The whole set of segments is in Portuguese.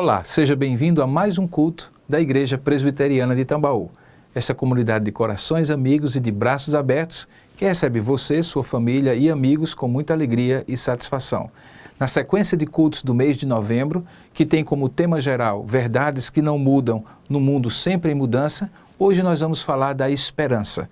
Olá, seja bem-vindo a mais um culto da Igreja Presbiteriana de Tambaú. Esta comunidade de corações amigos e de braços abertos que recebe você, sua família e amigos com muita alegria e satisfação. Na sequência de cultos do mês de novembro, que tem como tema geral verdades que não mudam no mundo sempre em mudança, hoje nós vamos falar da esperança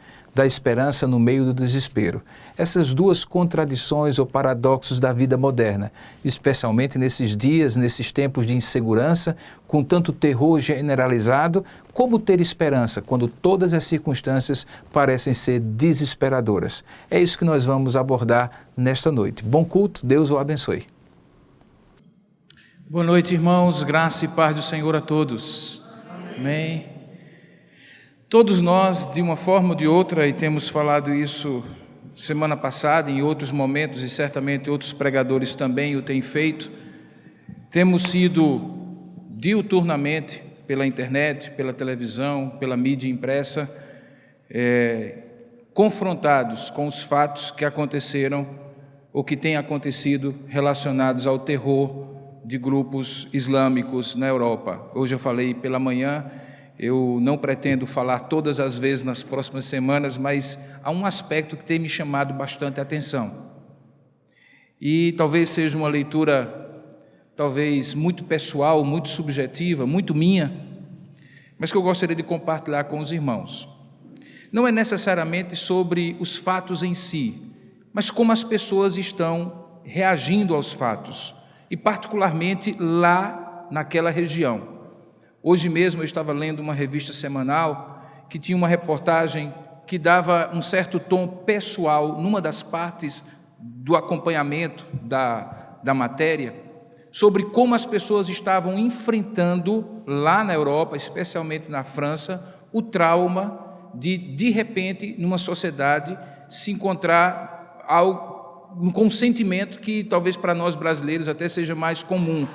no meio do desespero. Essas duas contradições ou paradoxos da vida moderna, especialmente nesses dias, nesses tempos de insegurança, com tanto terror generalizado, como ter esperança quando todas as circunstâncias parecem ser desesperadoras. É isso que nós vamos abordar nesta noite. Bom culto, Deus o abençoe. Boa noite, irmãos, graça e paz do Senhor a todos. Amém. Todos nós, de uma forma ou de outra, e temos falado isso semana passada, em outros momentos, e certamente outros pregadores também o têm feito, temos sido diuturnamente, pela internet, pela televisão, pela mídia impressa, confrontados com os fatos que aconteceram ou que têm acontecido relacionados ao terror de grupos islâmicos na Europa. Hoje eu falei pela manhã. Eu não pretendo falar todas as vezes nas próximas semanas, mas há um aspecto que tem me chamado bastante a atenção. E talvez seja uma leitura, talvez muito pessoal, muito subjetiva, muito minha, mas que eu gostaria de compartilhar com os irmãos. Não é necessariamente sobre os fatos em si, mas como as pessoas estão reagindo aos fatos, e particularmente lá naquela região. Hoje mesmo eu estava lendo uma revista semanal que tinha uma reportagem que dava um certo tom pessoal numa das partes do acompanhamento da matéria, sobre como as pessoas estavam enfrentando lá na Europa, especialmente na França, o trauma de repente, numa sociedade, se encontrar com um sentimento que talvez para nós brasileiros até seja mais comum,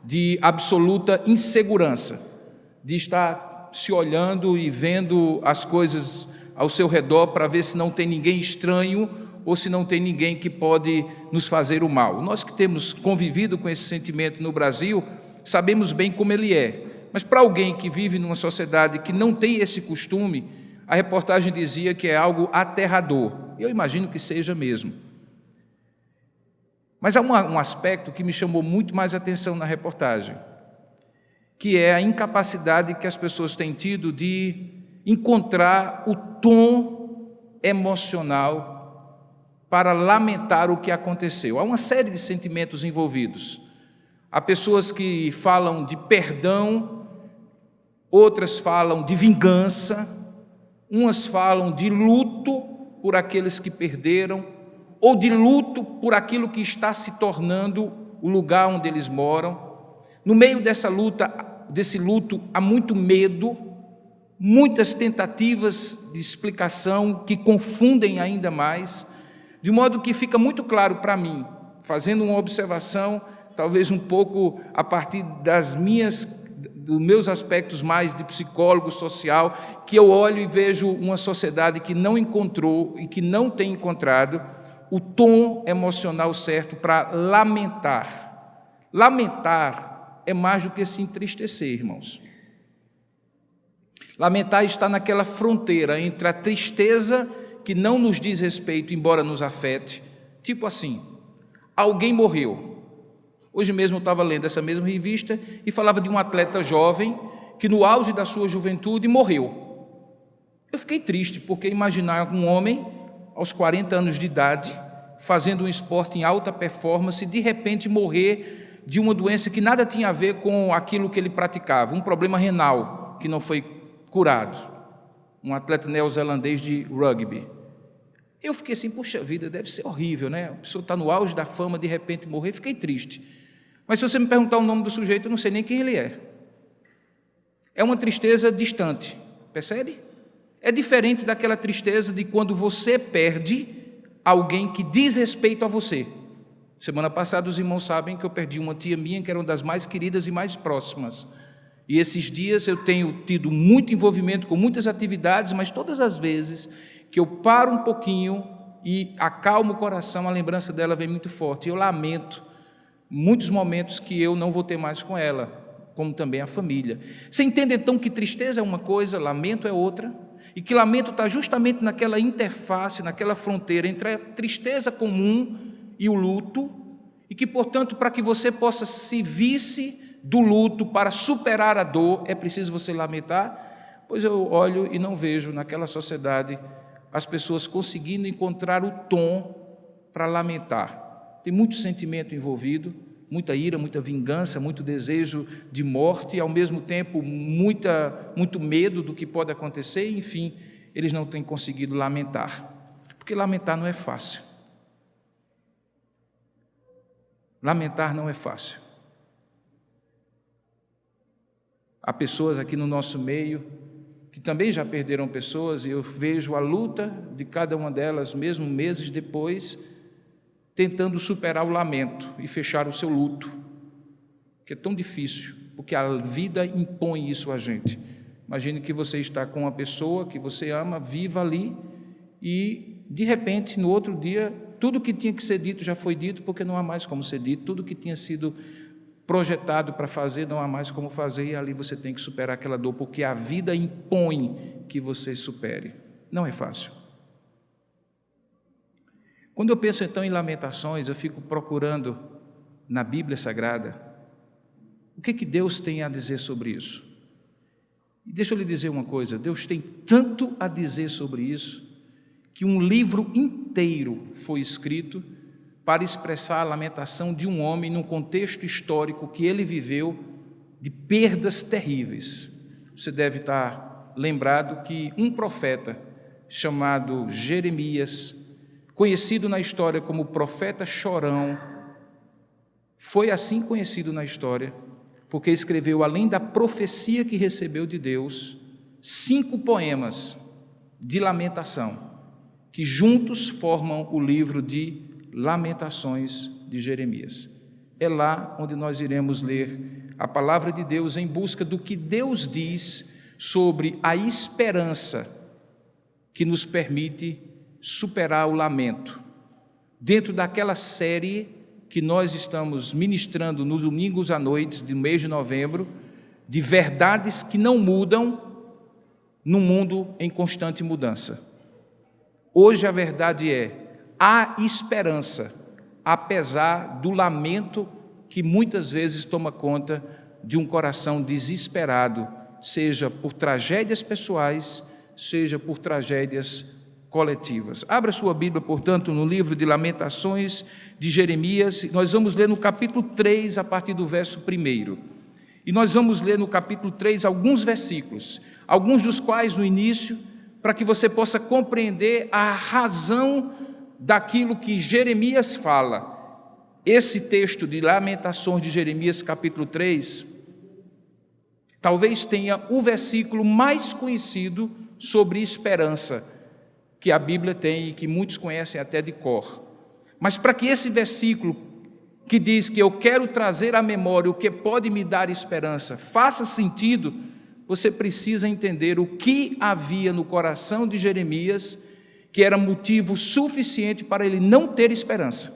de absoluta insegurança, de estar se olhando e vendo as coisas ao seu redor para ver se não tem ninguém estranho ou se não tem ninguém que pode nos fazer o mal. Nós que temos convivido com esse sentimento no Brasil, sabemos bem como ele é. Mas para alguém que vive numa sociedade que não tem esse costume, a reportagem dizia que é algo aterrador. Eu imagino que seja mesmo. Mas há um aspecto que me chamou muito mais atenção na reportagem, que é a incapacidade que as pessoas têm tido de encontrar o tom emocional para lamentar o que aconteceu. Há uma série de sentimentos envolvidos. Há pessoas que falam de perdão, outras falam de vingança, umas falam de luto por aqueles que perderam, ou de luto por aquilo que está se tornando o lugar onde eles moram. No meio desse luto, há muito medo, muitas tentativas de explicação que confundem ainda mais, de modo que fica muito claro para mim, fazendo uma observação, talvez um pouco a partir dos meus aspectos mais de psicólogo social, que eu olho e vejo uma sociedade que não encontrou e que não tem encontrado o tom emocional certo para lamentar. Lamentar é mais do que se entristecer, irmãos. Lamentar está naquela fronteira entre a tristeza que não nos diz respeito, embora nos afete, tipo assim, alguém morreu. Hoje mesmo eu estava lendo essa mesma revista e falava de um atleta jovem que no auge da sua juventude morreu. Eu fiquei triste, porque imaginar um homem aos 40 anos de idade, fazendo um esporte em alta performance, de repente morrer de uma doença que nada tinha a ver com aquilo que ele praticava, um problema renal que não foi curado, um atleta neozelandês de rugby. Eu fiquei assim, puxa vida, deve ser horrível, né? A pessoa está no auge da fama, de repente morrer, fiquei triste. Mas se você me perguntar o nome do sujeito, eu não sei nem quem ele é. É uma tristeza distante, percebe? É diferente daquela tristeza de quando você perde alguém que diz respeito a você. Semana passada os irmãos sabem que eu perdi uma tia minha que era uma das mais queridas e mais próximas. E esses dias eu tenho tido muito envolvimento com muitas atividades, mas todas as vezes que eu paro um pouquinho e acalmo o coração, a lembrança dela vem muito forte. Eu lamento muitos momentos que eu não vou ter mais com ela, como também a família. Você entende então que tristeza é uma coisa, lamento é outra? E que lamento está justamente naquela interface, naquela fronteira entre a tristeza comum e o luto, e que, portanto, para que você possa servir-se do luto para superar a dor, é preciso você lamentar? Pois eu olho e não vejo naquela sociedade as pessoas conseguindo encontrar o tom para lamentar. Tem muito sentimento envolvido, muita ira, muita vingança, muito desejo de morte e, ao mesmo tempo, muito medo do que pode acontecer, e, enfim, eles não têm conseguido lamentar, porque lamentar não é fácil. Lamentar não é fácil. Há pessoas aqui no nosso meio que também já perderam pessoas, e eu vejo a luta de cada uma delas, mesmo meses depois, tentando superar o lamento e fechar o seu luto, que é tão difícil, porque a vida impõe isso a gente. Imagine que você está com uma pessoa que você ama, viva ali, e de repente, no outro dia, tudo que tinha que ser dito já foi dito, porque não há mais como ser dito, tudo que tinha sido projetado para fazer, não há mais como fazer, e ali você tem que superar aquela dor, porque a vida impõe que você supere. Não é fácil. Quando eu penso então em lamentações, eu fico procurando na Bíblia Sagrada o que Deus tem a dizer sobre isso. E deixa eu lhe dizer uma coisa, Deus tem tanto a dizer sobre isso, que um livro inteiro foi escrito para expressar a lamentação de um homem num contexto histórico que ele viveu de perdas terríveis. Você deve estar lembrado que um profeta chamado Jeremias, conhecido na história como profeta chorão, foi assim conhecido na história, porque escreveu, além da profecia que recebeu de Deus, 5 poemas de lamentação, que juntos formam o livro de Lamentações de Jeremias. É lá onde nós iremos ler a palavra de Deus em busca do que Deus diz sobre a esperança que nos permite superar o lamento. Dentro daquela série que nós estamos ministrando nos domingos à noite do mês de novembro, de verdades que não mudam num mundo em constante mudança. Hoje a verdade é: há esperança, apesar do lamento que muitas vezes toma conta de um coração desesperado, seja por tragédias pessoais, seja por tragédias coletivas. Abra sua Bíblia, portanto, no livro de Lamentações de Jeremias. Nós vamos ler no capítulo 3, a partir do verso 1. E nós vamos ler no capítulo 3 alguns versículos, alguns dos quais no início, para que você possa compreender a razão daquilo que Jeremias fala. Esse texto de Lamentações de Jeremias, capítulo 3, talvez tenha o versículo mais conhecido sobre esperança que a Bíblia tem e que muitos conhecem até de cor. Mas para que esse versículo, que diz que eu quero trazer à memória o que pode me dar esperança, faça sentido, você precisa entender o que havia no coração de Jeremias, que era motivo suficiente para ele não ter esperança.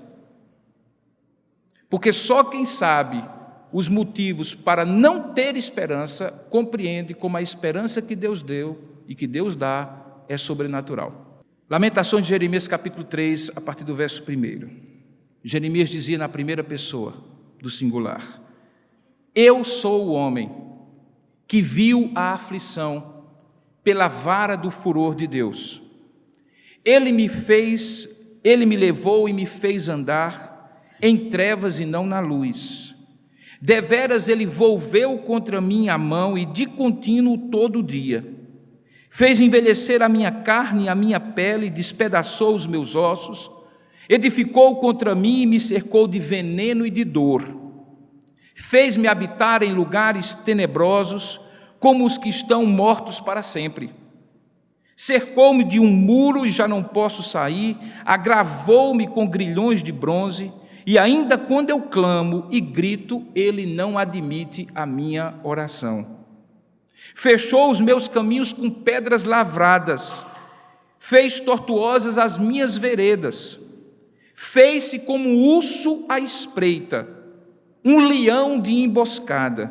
Porque só quem sabe os motivos para não ter esperança compreende como a esperança que Deus deu e que Deus dá é sobrenatural. Lamentações de Jeremias, capítulo 3, a partir do verso 1. Jeremias dizia na primeira pessoa do singular: eu sou o homem que viu a aflição pela vara do furor de Deus. Ele me levou e me fez andar em trevas e não na luz. Deveras ele volveu contra mim a mão e de contínuo todo dia. Fez envelhecer a minha carne e a minha pele, despedaçou os meus ossos, edificou contra mim e me cercou de veneno e de dor. Fez-me habitar em lugares tenebrosos, como os que estão mortos para sempre. Cercou-me de um muro e já não posso sair, agravou-me com grilhões de bronze, e ainda quando eu clamo e grito, ele não admite a minha oração. Fechou os meus caminhos com pedras lavradas, fez tortuosas as minhas veredas, fez-se como um urso à espreita, um leão de emboscada.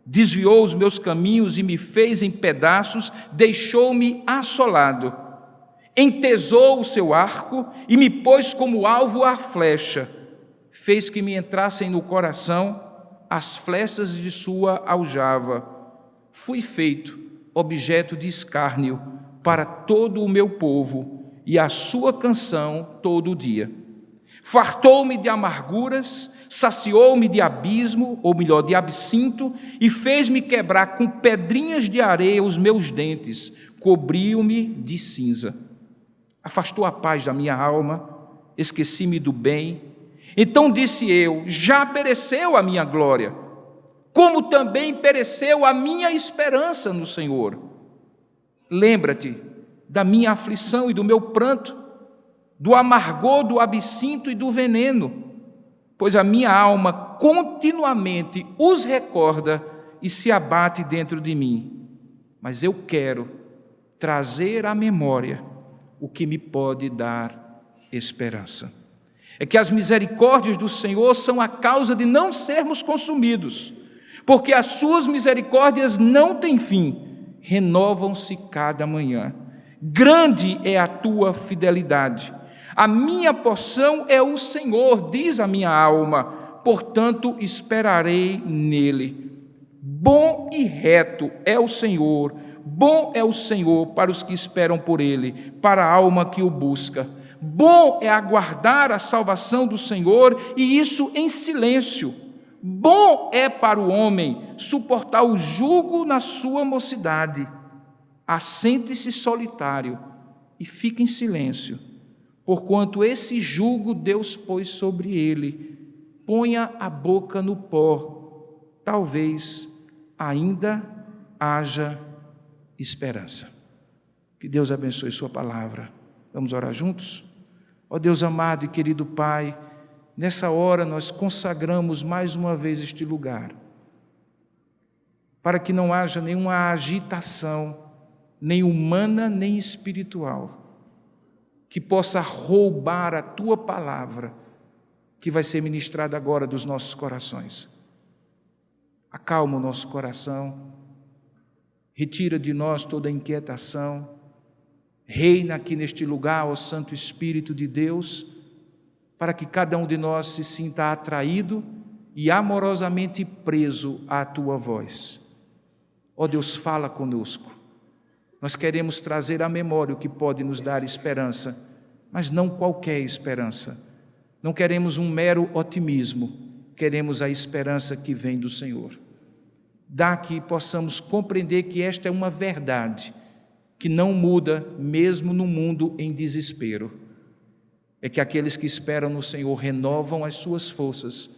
desviou os meus caminhos e me fez em pedaços, deixou-me assolado. Entesou o seu arco e me pôs como alvo à flecha. Fez que me entrassem no coração as flechas de sua aljava. Fui feito objeto de escárnio para todo o meu povo e a sua canção todo o dia. Fartou-me de amarguras, saciou-me de abismo, ou melhor, de absinto, e fez-me quebrar com pedrinhas de areia os meus dentes, cobriu-me de cinza. Afastou a paz da minha alma, esqueci-me do bem. Então disse eu: já pereceu a minha glória, como também pereceu a minha esperança no Senhor. Lembra-te da minha aflição e do meu pranto, do amargor do absinto e do veneno, pois a minha alma continuamente os recorda e se abate dentro de mim. Mas eu quero trazer à memória o que me pode dar esperança. É que as misericórdias do Senhor são a causa de não sermos consumidos, porque as suas misericórdias não têm fim, renovam-se cada manhã. Grande é a tua fidelidade. A minha porção é o Senhor, diz a minha alma, portanto esperarei nele. Bom e reto é o Senhor, bom é o Senhor para os que esperam por ele, para a alma que o busca. Bom é aguardar a salvação do Senhor, e isso em silêncio. Bom é para o homem suportar o jugo na sua mocidade. Assente-se solitário e fique em silêncio, porquanto esse jugo Deus pôs sobre ele. Ponha a boca no pó, talvez ainda haja esperança. Que Deus abençoe sua palavra. Vamos orar juntos? Ó Deus amado e querido Pai, nessa hora nós consagramos mais uma vez este lugar, para que não haja nenhuma agitação, nem humana, nem espiritual, que possa roubar a Tua palavra, que vai ser ministrada agora dos nossos corações. Acalma o nosso coração, retira de nós toda a inquietação, reina aqui neste lugar, ó Santo Espírito de Deus, para que cada um de nós se sinta atraído e amorosamente preso à Tua voz. Ó Deus, fala conosco. Nós queremos trazer à memória o que pode nos dar esperança, mas não qualquer esperança. Não queremos um mero otimismo, queremos a esperança que vem do Senhor. Dá que possamos compreender que esta é uma verdade que não muda mesmo no mundo em desespero. É que aqueles que esperam no Senhor renovam as suas forças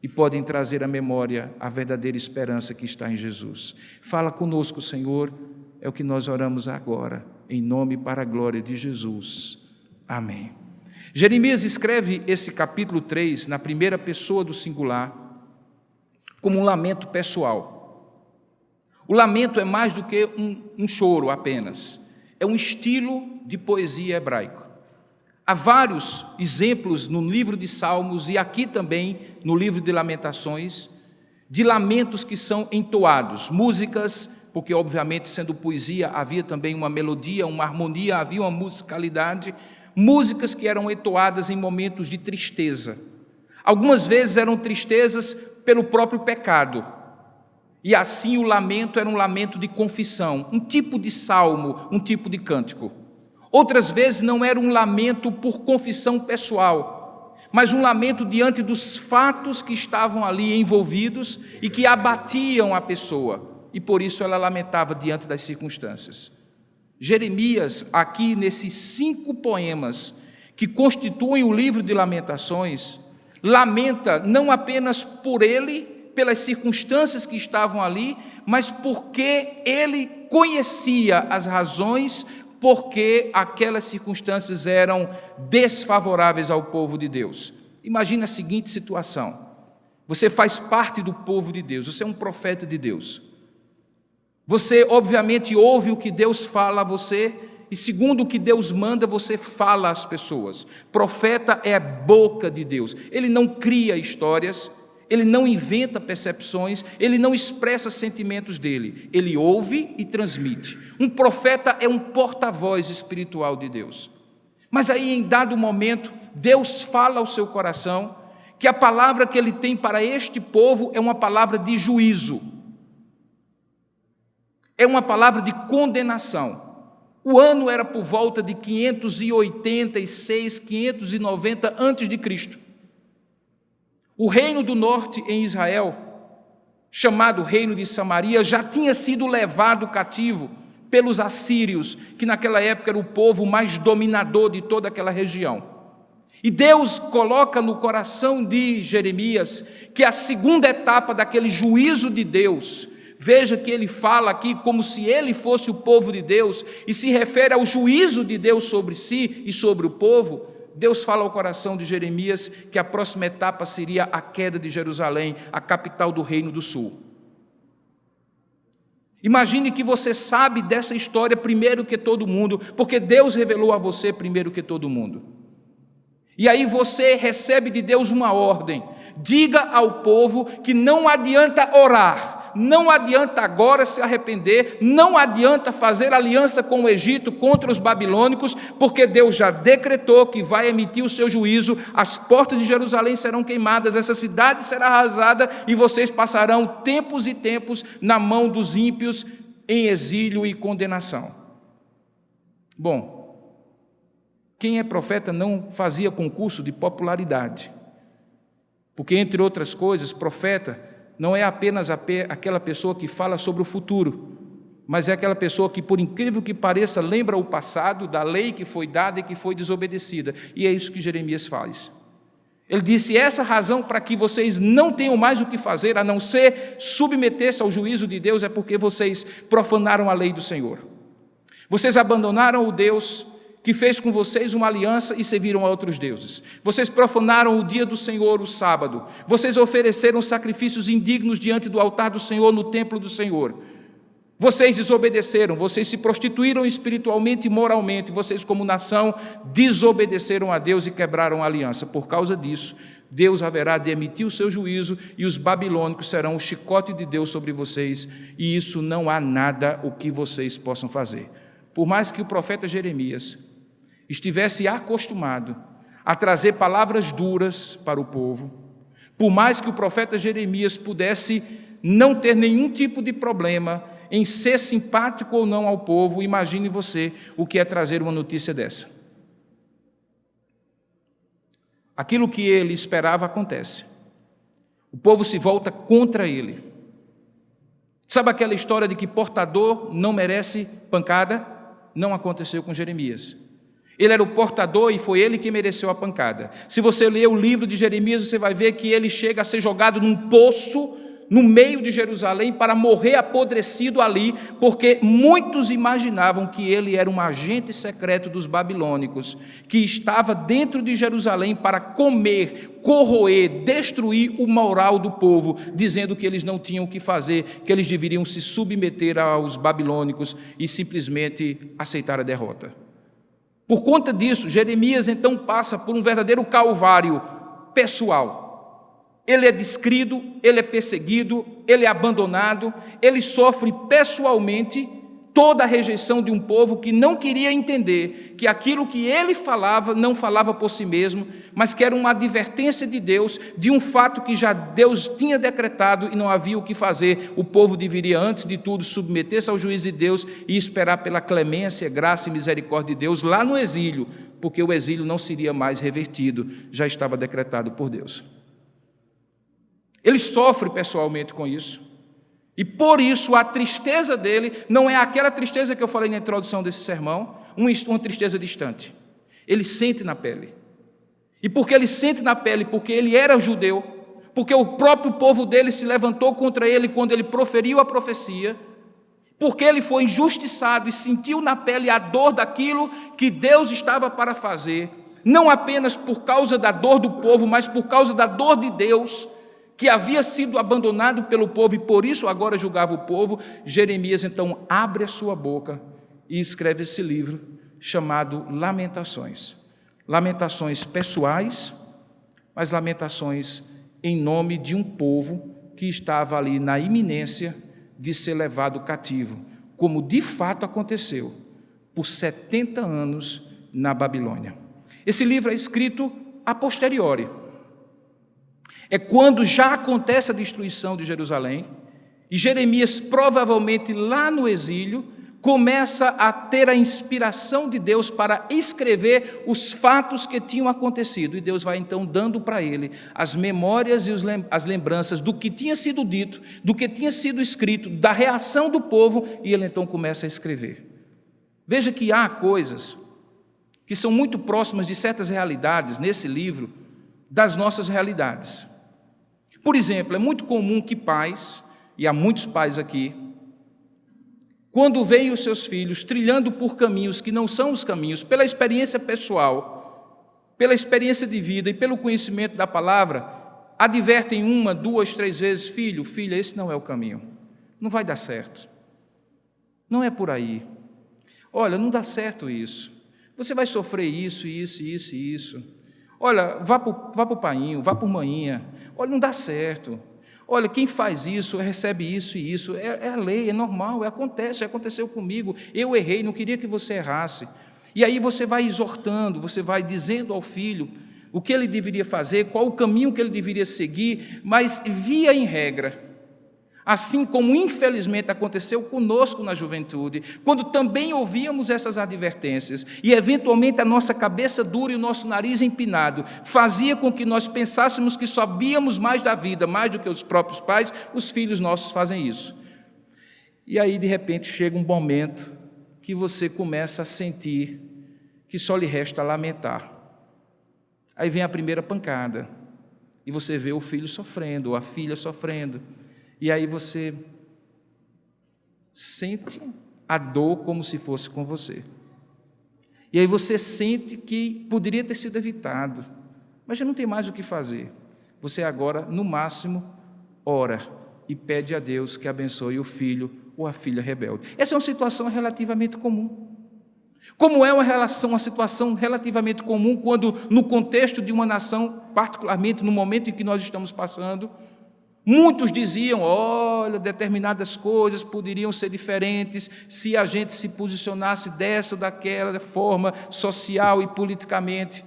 e podem trazer à memória a verdadeira esperança que está em Jesus. Fala conosco, Senhor, é o que nós oramos agora, em nome e para a glória de Jesus. Amém. Jeremias escreve esse capítulo 3 na primeira pessoa do singular, como um lamento pessoal. O lamento é mais do que um choro apenas, é um estilo de poesia hebraico. Há vários exemplos no livro de Salmos e aqui também no livro de Lamentações, de lamentos que são entoados, músicas, porque obviamente sendo poesia havia também uma melodia, uma harmonia, havia uma musicalidade, músicas que eram entoadas em momentos de tristeza. Algumas vezes eram tristezas pelo próprio pecado, e assim o lamento era um lamento de confissão, um tipo de salmo, um tipo de cântico. Outras vezes não era um lamento por confissão pessoal, mas um lamento diante dos fatos que estavam ali envolvidos e que abatiam a pessoa, e por isso ela lamentava diante das circunstâncias. Jeremias, aqui nesses 5 poemas que constituem o livro de Lamentações, lamenta não apenas por ele, pelas circunstâncias que estavam ali, mas porque ele conhecia as razões porque aquelas circunstâncias eram desfavoráveis ao povo de Deus. Imagina a seguinte situação: você faz parte do povo de Deus, você é um profeta de Deus. Você obviamente ouve o que Deus fala a você e segundo o que Deus manda, você fala às pessoas. Profeta é a boca de Deus, ele não cria histórias, ele não inventa percepções, ele não expressa sentimentos dele, ele ouve e transmite. Um profeta é um porta-voz espiritual de Deus. Mas aí, em dado momento, Deus fala ao seu coração que a palavra que ele tem para este povo é uma palavra de juízo, é uma palavra de condenação. O ano era por volta de 586, 590 antes de Cristo. O reino do norte em Israel, chamado Reino de Samaria, já tinha sido levado cativo pelos assírios, que naquela época era o povo mais dominador de toda aquela região. E Deus coloca no coração de Jeremias que a segunda etapa daquele juízo de Deus, veja que ele fala aqui como se ele fosse o povo de Deus e se refere ao juízo de Deus sobre si e sobre o povo. Deus fala ao coração de Jeremias que a próxima etapa seria a queda de Jerusalém, a capital do Reino do Sul. Imagine que você sabe dessa história primeiro que todo mundo, porque Deus revelou a você primeiro que todo mundo. E aí você recebe de Deus uma ordem: diga ao povo que não adianta orar, não adianta agora se arrepender, não adianta fazer aliança com o Egito contra os babilônicos, porque Deus já decretou que vai emitir o seu juízo, as portas de Jerusalém serão queimadas, essa cidade será arrasada e vocês passarão tempos e tempos na mão dos ímpios em exílio e condenação. Bom, quem é profeta não fazia concurso de popularidade, porque, entre outras coisas, profeta não é apenas aquela pessoa que fala sobre o futuro, mas é aquela pessoa que, por incrível que pareça, lembra o passado, da lei que foi dada e que foi desobedecida, e é isso que Jeremias faz. Ele disse: essa razão para que vocês não tenham mais o que fazer, a não ser submeter-se ao juízo de Deus, é porque vocês profanaram a lei do Senhor. Vocês abandonaram o Deus que fez com vocês uma aliança e serviram a outros deuses. Vocês profanaram o dia do Senhor, o sábado. Vocês ofereceram sacrifícios indignos diante do altar do Senhor, no templo do Senhor. Vocês desobedeceram, vocês se prostituíram espiritualmente e moralmente. Vocês, como nação, desobedeceram a Deus e quebraram a aliança. Por causa disso, Deus haverá de emitir o seu juízo e os babilônicos serão o chicote de Deus sobre vocês, e isso não há nada o que vocês possam fazer. Por mais que o profeta Jeremias estivesse acostumado a trazer palavras duras para o povo, por mais que o profeta Jeremias pudesse não ter nenhum tipo de problema em ser simpático ou não ao povo, imagine você o que é trazer uma notícia dessa. Aquilo que ele esperava acontece. O povo se volta contra ele. Sabe aquela história de que portador não merece pancada? Não aconteceu com Jeremias. Ele era o portador e foi ele que mereceu a pancada. Se você ler o livro de Jeremias, você vai ver que ele chega a ser jogado num poço no meio de Jerusalém para morrer apodrecido ali, porque muitos imaginavam que ele era um agente secreto dos babilônicos, que estava dentro de Jerusalém para comer, corroer, destruir o moral do povo, dizendo que eles não tinham o que fazer, que eles deveriam se submeter aos babilônicos e simplesmente aceitar a derrota. Por conta disso, Jeremias então passa por um verdadeiro calvário pessoal. Ele é descrido, ele é perseguido, ele é abandonado, ele sofre pessoalmente toda a rejeição de um povo que não queria entender que aquilo que ele falava não falava por si mesmo, mas que era uma advertência de Deus de um fato que já Deus tinha decretado e não havia o que fazer. O povo deveria, antes de tudo, submeter-se ao juízo de Deus e esperar pela clemência, graça e misericórdia de Deus lá no exílio, porque o exílio não seria mais revertido, já estava decretado por Deus. Ele sofre pessoalmente com isso, e por isso a tristeza dele não é aquela tristeza que eu falei na introdução desse sermão, uma tristeza distante. Ele sente na pele. E porque ele sente na pele, porque ele era judeu, porque o próprio povo dele se levantou contra ele quando ele proferiu a profecia, porque ele foi injustiçado e sentiu na pele a dor daquilo que Deus estava para fazer, não apenas por causa da dor do povo, mas por causa da dor de Deus, que havia sido abandonado pelo povo e por isso agora julgava o povo. Jeremias então abre a sua boca e escreve esse livro chamado Lamentações. Lamentações pessoais, mas lamentações em nome de um povo que estava ali na iminência de ser levado cativo, como de fato aconteceu, por 70 anos na Babilônia. Esse livro é escrito a posteriori. É quando já acontece a destruição de Jerusalém, e Jeremias, provavelmente lá no exílio, começa a ter a inspiração de Deus para escrever os fatos que tinham acontecido. E Deus vai então dando para ele as memórias e as lembranças do que tinha sido dito, do que tinha sido escrito, da reação do povo, e ele então começa a escrever. Veja que há coisas que são muito próximas de certas realidades nesse livro, das nossas realidades. Por exemplo, é muito comum que pais, e há muitos pais aqui, quando veem os seus filhos trilhando por caminhos que não são os caminhos, pela experiência pessoal, pela experiência de vida e pelo conhecimento da palavra, advertem 1, 2, 3 vezes: filho, filha, esse não é o caminho, não vai dar certo, não é por aí, olha, não dá certo isso, você vai sofrer isso, isso, isso e isso, olha, vá para o painho, vá por maninha, olha, não dá certo. Olha, quem faz isso, recebe isso e isso, é a lei, é normal, aconteceu comigo, eu errei, não queria que você errasse. E aí você vai exortando, você vai dizendo ao filho o que ele deveria fazer, qual o caminho que ele deveria seguir, mas via em regra. Assim como infelizmente aconteceu conosco na juventude, quando também ouvíamos essas advertências e eventualmente a nossa cabeça dura e o nosso nariz empinado fazia com que nós pensássemos que sabíamos mais da vida, mais do que os próprios pais, os filhos nossos fazem isso. E aí de repente chega um momento que você começa a sentir que só lhe resta lamentar. Aí vem a primeira pancada e você vê o filho sofrendo ou a filha sofrendo. E aí você sente a dor como se fosse com você. E aí você sente que poderia ter sido evitado, mas já não tem mais o que fazer. Você agora, no máximo, ora e pede a Deus que abençoe o filho ou a filha rebelde. Essa é uma situação relativamente comum. Como é uma situação relativamente comum quando, no contexto de uma nação, particularmente no momento em que nós estamos passando, muitos diziam: olha, determinadas coisas poderiam ser diferentes se a gente se posicionasse dessa ou daquela forma social e politicamente,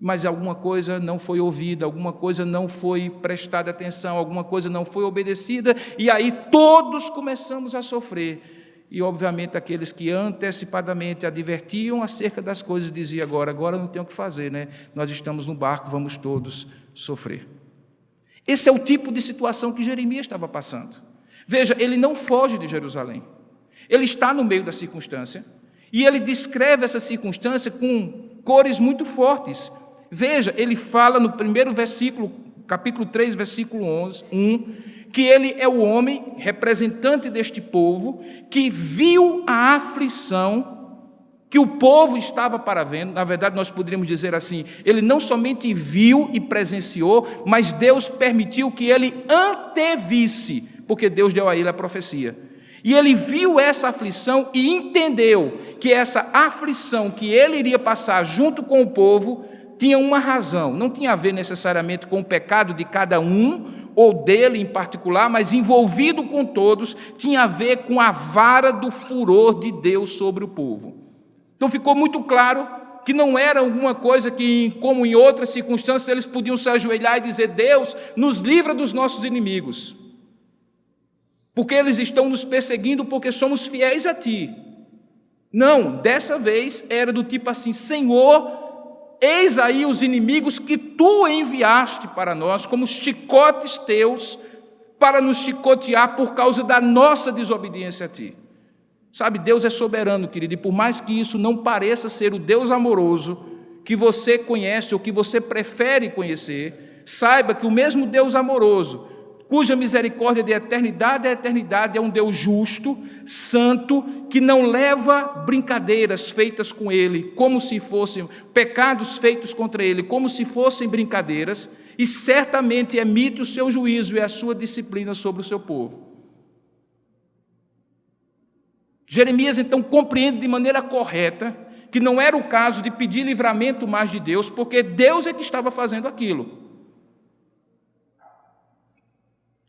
mas alguma coisa não foi ouvida, alguma coisa não foi prestada atenção, alguma coisa não foi obedecida, e aí todos começamos a sofrer. E obviamente aqueles que antecipadamente advertiam acerca das coisas diziam: agora não tem o que fazer, né? Nós estamos no barco, vamos todos sofrer. Esse é o tipo de situação que Jeremias estava passando. Veja, ele não foge de Jerusalém. Ele está no meio da circunstância e ele descreve essa circunstância com cores muito fortes. Veja, ele fala no primeiro versículo, capítulo 3, versículo 1, que ele é o homem, representante deste povo, que viu a aflição que o povo estava paravendo. Na verdade, nós poderíamos dizer assim, ele não somente viu e presenciou, mas Deus permitiu que ele antevisse, porque Deus deu a ele a profecia. E ele viu essa aflição e entendeu que essa aflição que ele iria passar junto com o povo tinha uma razão, não tinha a ver necessariamente com o pecado de cada um, ou dele em particular, mas envolvido com todos, tinha a ver com a vara do furor de Deus sobre o povo. Então ficou muito claro que não era alguma coisa que, como em outras circunstâncias, eles podiam se ajoelhar e dizer: Deus, nos livra dos nossos inimigos, porque eles estão nos perseguindo porque somos fiéis a Ti. Não, dessa vez era do tipo assim: Senhor, eis aí os inimigos que Tu enviaste para nós como chicotes Teus para nos chicotear por causa da nossa desobediência a Ti. Sabe, Deus é soberano, querido, e por mais que isso não pareça ser o Deus amoroso que você conhece ou que você prefere conhecer, saiba que o mesmo Deus amoroso, cuja misericórdia de eternidade a eternidade, é um Deus justo, santo, que não leva brincadeiras feitas com Ele, como se fossem pecados feitos contra Ele, como se fossem brincadeiras, e certamente emite o seu juízo e a sua disciplina sobre o seu povo. Jeremias, então, compreende de maneira correta que não era o caso de pedir livramento mais de Deus, porque Deus é que estava fazendo aquilo.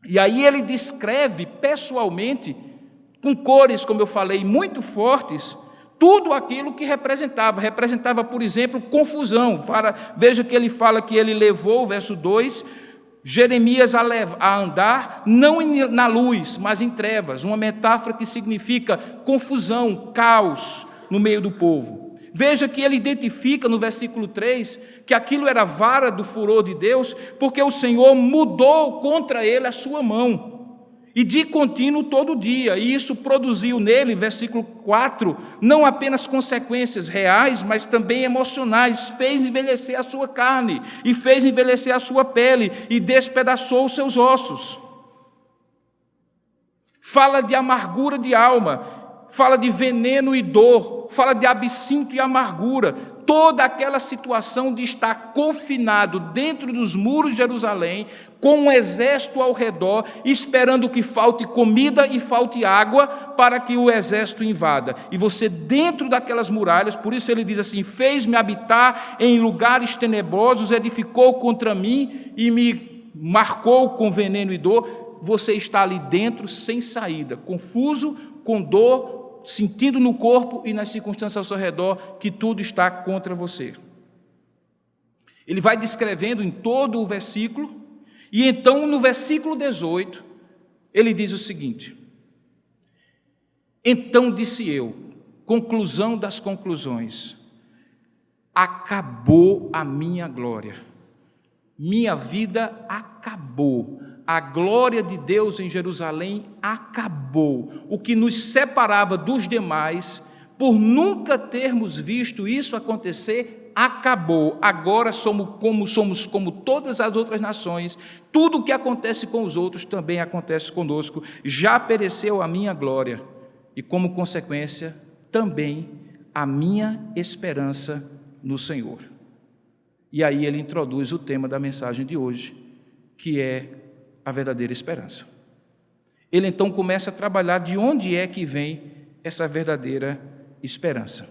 E aí ele descreve pessoalmente, com cores, como eu falei, muito fortes, tudo aquilo que representava. Representava, por exemplo, confusão. Veja que ele fala que ele levou, verso 2, Jeremias a andar, não na luz, mas em trevas. Uma metáfora que significa confusão, caos no meio do povo. Veja que ele identifica no versículo 3 que aquilo era vara do furor de Deus, porque o Senhor mudou contra ele a sua mão. E de contínuo todo dia, e isso produziu nele, versículo 4, não apenas consequências reais, mas também emocionais, fez envelhecer a sua carne, e fez envelhecer a sua pele, e despedaçou os seus ossos. Fala de amargura de alma, fala de veneno e dor, fala de absinto e amargura, toda aquela situação de estar confinado dentro dos muros de Jerusalém, com um exército ao redor, esperando que falte comida e falte água para que o exército invada. E você dentro daquelas muralhas, por isso ele diz assim, fez-me habitar em lugares tenebrosos, edificou contra mim e me marcou com veneno e dor. Você está ali dentro sem saída, confuso, com dor, sentindo no corpo e nas circunstâncias ao seu redor que tudo está contra você. Ele vai descrevendo em todo o versículo, e então no versículo 18, ele diz o seguinte: então disse eu, conclusão das conclusões, acabou a minha glória, minha vida acabou. A glória de Deus em Jerusalém acabou. O que nos separava dos demais, por nunca termos visto isso acontecer, acabou. Agora somos como todas as outras nações. Tudo o que acontece com os outros também acontece conosco. Já pereceu a minha glória e, como consequência, também a minha esperança no Senhor. E aí ele introduz o tema da mensagem de hoje, que é a verdadeira esperança. Ele então começa a trabalhar de onde é que vem essa verdadeira esperança.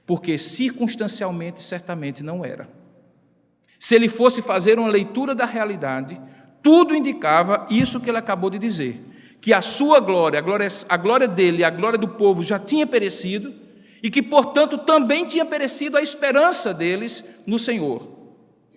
Porque circunstancialmente, certamente não era. Se ele fosse fazer uma leitura da realidade, tudo indicava isso que ele acabou de dizer, que a sua glória, a glória dele e a glória do povo já tinha perecido, e que, portanto, também tinha perecido a esperança deles no Senhor.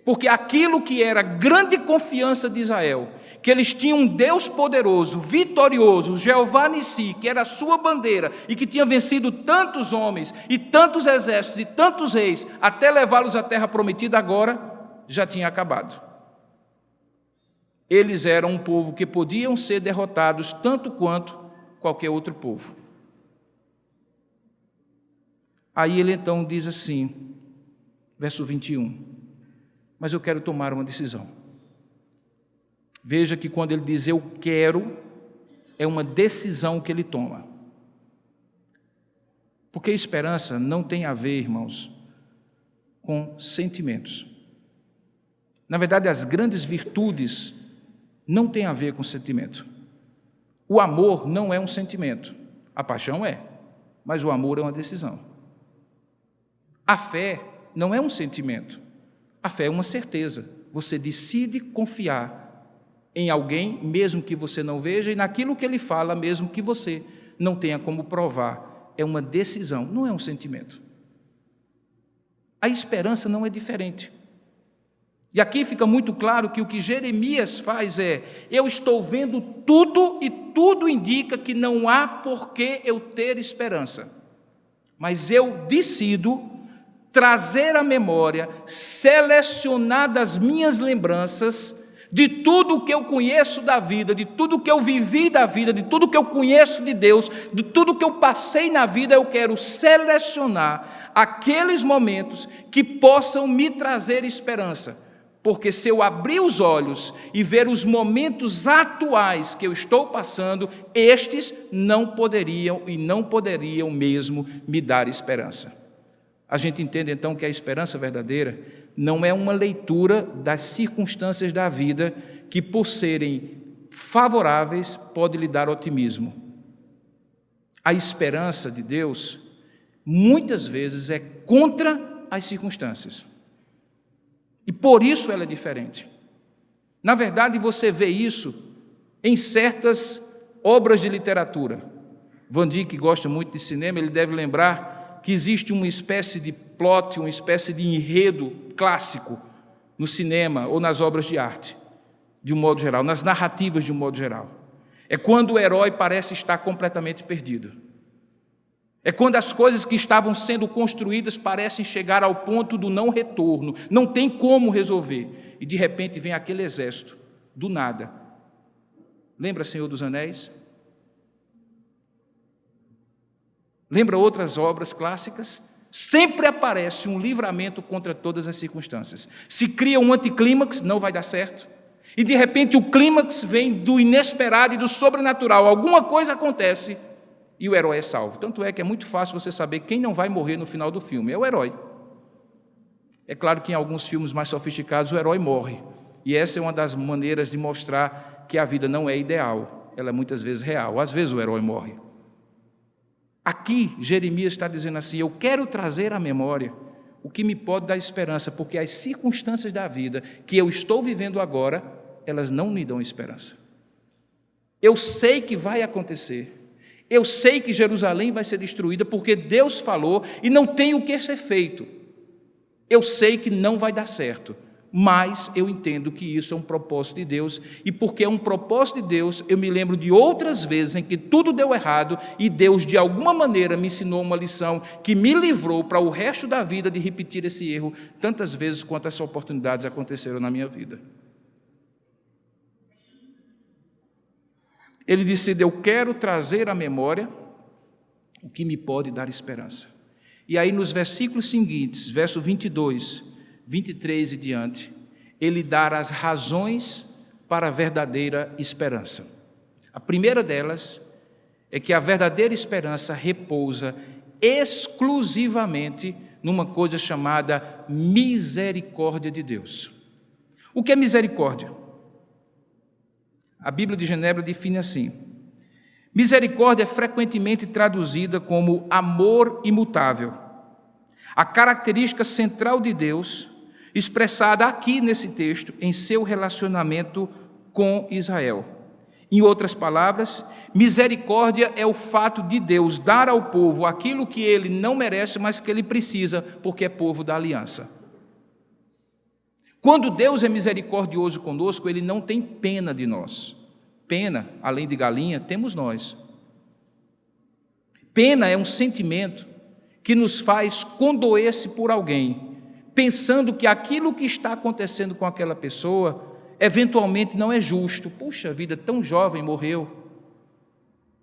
Porque aquilo que era grande confiança de Israel, que eles tinham um Deus poderoso, vitorioso, Jeová Nissi, que era a sua bandeira e que tinha vencido tantos homens e tantos exércitos e tantos reis, até levá-los à terra prometida, agora já tinha acabado. Eles eram um povo que podiam ser derrotados tanto quanto qualquer outro povo. Aí ele então diz assim, verso 21, mas eu quero tomar uma decisão. Veja que quando ele diz eu quero, é uma decisão que ele toma. Porque esperança não tem a ver, irmãos, com sentimentos. Na verdade, as grandes virtudes não têm a ver com sentimento. O amor não é um sentimento. A paixão é, mas o amor é uma decisão. A fé não é um sentimento. A fé é uma certeza. Você decide confiar em alguém, mesmo que você não veja, e naquilo que ele fala, mesmo que você não tenha como provar. É uma decisão, não é um sentimento. A esperança não é diferente. E aqui fica muito claro que o que Jeremias faz é, eu estou vendo tudo e tudo indica que não há por que eu ter esperança. Mas eu decido trazer à memória, selecionar das minhas lembranças, de tudo o que eu conheço da vida, de tudo o que eu vivi da vida, de tudo o que eu conheço de Deus, de tudo o que eu passei na vida, eu quero selecionar aqueles momentos que possam me trazer esperança. Porque se eu abrir os olhos e ver os momentos atuais que eu estou passando, estes não poderiam mesmo me dar esperança. A gente entende então que a esperança verdadeira não é uma leitura das circunstâncias da vida que, por serem favoráveis, pode lhe dar otimismo. A esperança de Deus, muitas vezes, é contra as circunstâncias. E por isso ela é diferente. Na verdade, você vê isso em certas obras de literatura. Van Dyck gosta muito de cinema, ele deve lembrar que existe uma espécie de plot, uma espécie de enredo clássico no cinema ou nas obras de arte, de um modo geral, nas narrativas de um modo geral. É quando o herói parece estar completamente perdido. É quando as coisas que estavam sendo construídas parecem chegar ao ponto do não retorno, não tem como resolver, e de repente vem aquele exército, do nada. Lembra Senhor dos Anéis? Lembra outras obras clássicas? Sempre aparece um livramento contra todas as circunstâncias. Se cria um anticlímax, não vai dar certo. E de repente o clímax vem do inesperado e do sobrenatural. Alguma coisa acontece e o herói é salvo. Tanto é que é muito fácil você saber quem não vai morrer no final do filme. É o herói. É claro que em alguns filmes mais sofisticados o herói morre. E essa é uma das maneiras de mostrar que a vida não é ideal. Ela é muitas vezes real. Às vezes o herói morre. Aqui, Jeremias está dizendo assim: eu quero trazer à memória o que me pode dar esperança, porque as circunstâncias da vida que eu estou vivendo agora, elas não me dão esperança. Eu sei que vai acontecer. Eu sei que Jerusalém vai ser destruída, porque Deus falou e não tem o que ser feito. Eu sei que não vai dar certo, mas eu entendo que isso é um propósito de Deus, e porque é um propósito de Deus, eu me lembro de outras vezes em que tudo deu errado, e Deus, de alguma maneira, me ensinou uma lição que me livrou para o resto da vida de repetir esse erro, tantas vezes quanto essas oportunidades aconteceram na minha vida. Ele disse: eu quero trazer à memória o que me pode dar esperança. E aí nos versículos seguintes, verso 22, 23 e diante, ele dá as razões para a verdadeira esperança. A primeira delas é que a verdadeira esperança repousa exclusivamente numa coisa chamada misericórdia de Deus. O que é misericórdia? A Bíblia de Genebra define assim: misericórdia é frequentemente traduzida como amor imutável. A característica central de Deus, expressada aqui nesse texto, em seu relacionamento com Israel. Em outras palavras, misericórdia é o fato de Deus dar ao povo aquilo que ele não merece, mas que ele precisa, porque é povo da aliança. Quando Deus é misericordioso conosco, ele não tem pena de nós. Pena, além de galinha, temos nós. Pena é um sentimento que nos faz condoer-se por alguém, pensando que aquilo que está acontecendo com aquela pessoa, eventualmente não é justo. Puxa vida, tão jovem morreu.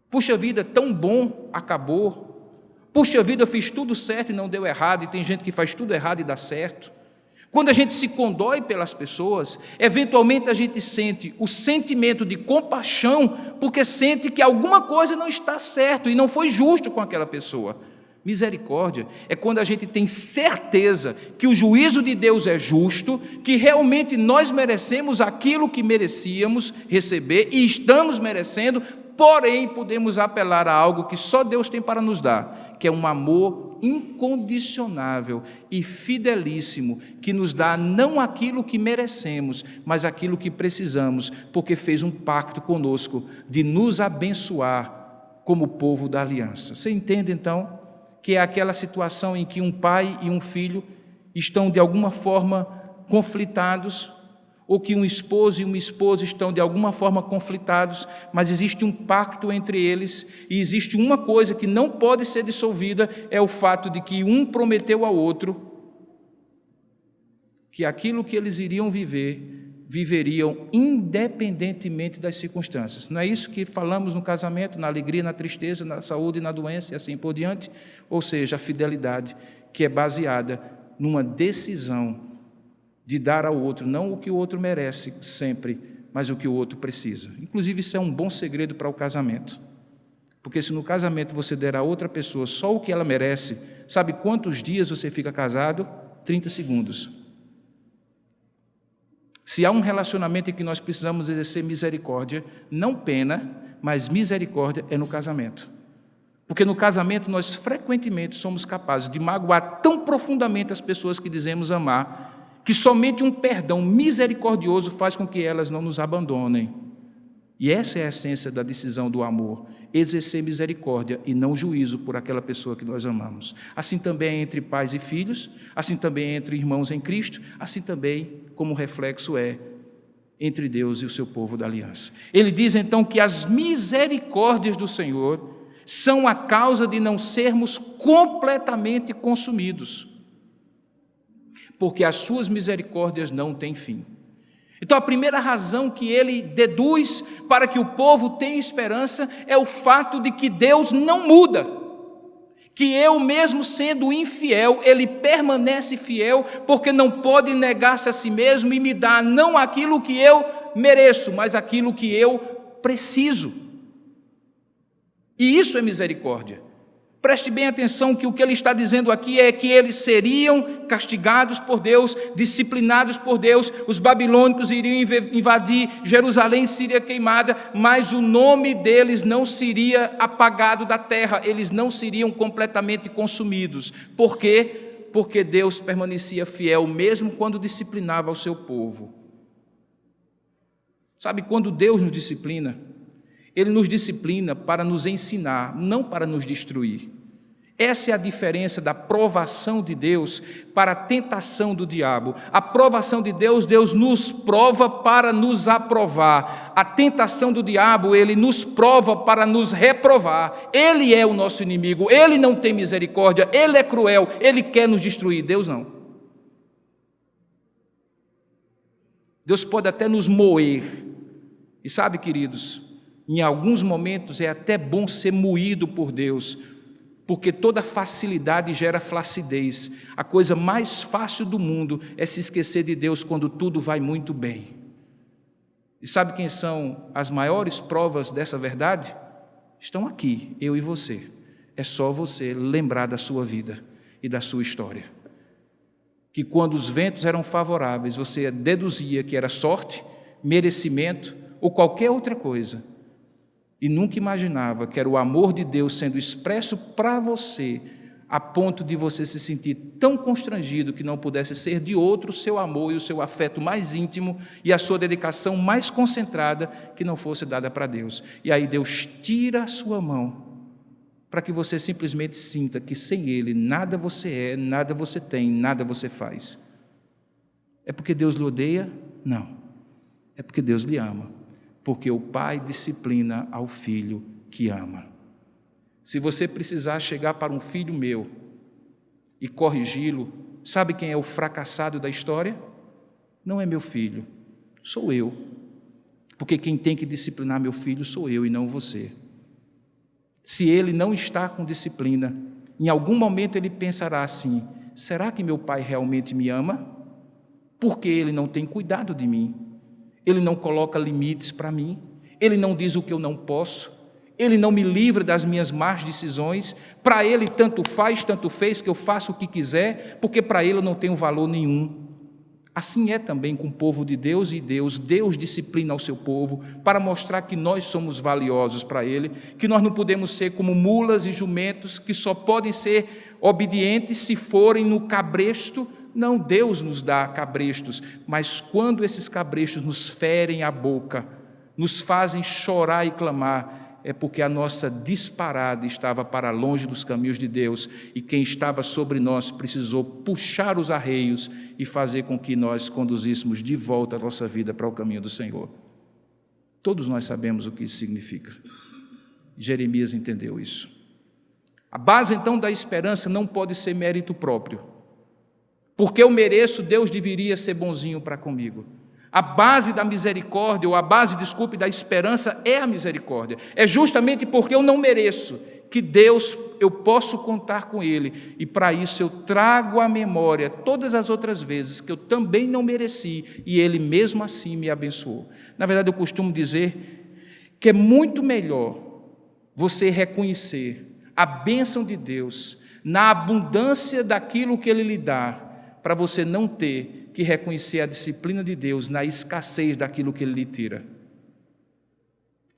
Puxa vida, tão bom acabou. Puxa vida, eu fiz tudo certo e não deu errado, e tem gente que faz tudo errado e dá certo. Quando a gente se condói pelas pessoas, eventualmente a gente sente o sentimento de compaixão, porque sente que alguma coisa não está certo e não foi justo com aquela pessoa. Misericórdia é quando a gente tem certeza que o juízo de Deus é justo, que realmente nós merecemos aquilo que merecíamos receber e estamos merecendo, porém podemos apelar a algo que só Deus tem para nos dar, que é um amor incondicionável e fidelíssimo, que nos dá não aquilo que merecemos, mas aquilo que precisamos, porque fez um pacto conosco de nos abençoar como povo da aliança. Você entende então que é aquela situação em que um pai e um filho estão de alguma forma conflitados, ou que um esposo e uma esposa estão de alguma forma conflitados, mas existe um pacto entre eles, e existe uma coisa que não pode ser dissolvida, é o fato de que um prometeu ao outro que aquilo que eles iriam viver, viveriam independentemente das circunstâncias. Não é isso que falamos no casamento, na alegria, na tristeza, na saúde e na doença, e assim por diante? Ou seja, a fidelidade que é baseada numa decisão de dar ao outro, não o que o outro merece sempre, mas o que o outro precisa. Inclusive, isso é um bom segredo para o casamento. Porque se no casamento você der a outra pessoa só o que ela merece, sabe quantos dias você fica casado? 30 segundos. Se há um relacionamento em que nós precisamos exercer misericórdia, não pena, mas misericórdia é no casamento. Porque no casamento nós frequentemente somos capazes de magoar tão profundamente as pessoas que dizemos amar, que somente um perdão misericordioso faz com que elas não nos abandonem. E essa é a essência da decisão do amor, exercer misericórdia e não juízo por aquela pessoa que nós amamos. Assim também é entre pais e filhos, assim também é entre irmãos em Cristo, assim também como reflexo é entre Deus e o seu povo da aliança. Ele diz então que as misericórdias do Senhor são a causa de não sermos completamente consumidos, porque as suas misericórdias não têm fim. Então a primeira razão que ele deduz para que o povo tenha esperança é o fato de que Deus não muda, que eu mesmo sendo infiel, ele permanece fiel, porque não pode negar-se a si mesmo e me dar não aquilo que eu mereço, mas aquilo que eu preciso. E isso é misericórdia. Preste bem atenção que o que ele está dizendo aqui é que eles seriam castigados por Deus, disciplinados por Deus, os babilônicos iriam invadir Jerusalém, seria queimada, mas o nome deles não seria apagado da terra, eles não seriam completamente consumidos. Por quê? Porque Deus permanecia fiel mesmo quando disciplinava o seu povo. Sabe, quando Deus nos disciplina, Ele nos disciplina para nos ensinar, não para nos destruir. Essa é a diferença da provação de Deus para a tentação do diabo. A provação de Deus, Deus nos prova para nos aprovar. A tentação do diabo, ele nos prova para nos reprovar. Ele é o nosso inimigo, ele não tem misericórdia, ele é cruel, ele quer nos destruir. Deus não. Deus pode até nos moer. E sabe, queridos, em alguns momentos é até bom ser moído por Deus, porque toda facilidade gera flacidez. A coisa mais fácil do mundo é se esquecer de Deus quando tudo vai muito bem. E sabe quem são as maiores provas dessa verdade? Estão aqui, eu e você. É só você lembrar da sua vida e da sua história. Que quando os ventos eram favoráveis, você deduzia que era sorte, merecimento ou qualquer outra coisa. E nunca imaginava que era o amor de Deus sendo expresso para você, a ponto de você se sentir tão constrangido que não pudesse ser de outro o seu amor e o seu afeto mais íntimo e a sua dedicação mais concentrada que não fosse dada para Deus. E aí Deus tira a sua mão para que você simplesmente sinta que sem Ele nada você é, nada você tem, nada você faz. É porque Deus lhe odeia? Não. É porque Deus lhe ama. Porque o pai disciplina ao filho que ama. Se você precisar chegar para um filho meu e corrigi-lo, sabe quem é o fracassado da história? Não é meu filho, sou eu. Porque quem tem que disciplinar meu filho sou eu e não você. Se ele não está com disciplina, em algum momento ele pensará assim: será que meu pai realmente me ama? Porque ele não tem cuidado de mim. Ele não coloca limites para mim, Ele não diz o que eu não posso, Ele não me livra das minhas más decisões. Para Ele tanto faz, tanto fez que eu faça o que quiser, porque para Ele eu não tenho valor nenhum. Assim é também com o povo de Deus e Deus disciplina o seu povo para mostrar que nós somos valiosos para Ele, que nós não podemos ser como mulas e jumentos que só podem ser obedientes se forem no cabresto. Não, Deus nos dá cabrestos, mas quando esses cabrestos nos ferem a boca, nos fazem chorar e clamar, é porque a nossa disparada estava para longe dos caminhos de Deus e quem estava sobre nós precisou puxar os arreios e fazer com que nós conduzíssemos de volta a nossa vida para o caminho do Senhor. Todos nós sabemos o que isso significa. Jeremias entendeu isso. A base, então, da esperança não pode ser mérito próprio. Porque eu mereço, Deus deveria ser bonzinho para comigo. A base da misericórdia, ou a base, da esperança é a misericórdia. É justamente porque eu não mereço que Deus, eu posso contar com Ele. E para isso eu trago à memória todas as outras vezes que eu também não mereci e Ele mesmo assim me abençoou. Na verdade, eu costumo dizer que é muito melhor você reconhecer a bênção de Deus na abundância daquilo que Ele lhe dá, para você não ter que reconhecer a disciplina de Deus na escassez daquilo que Ele lhe tira.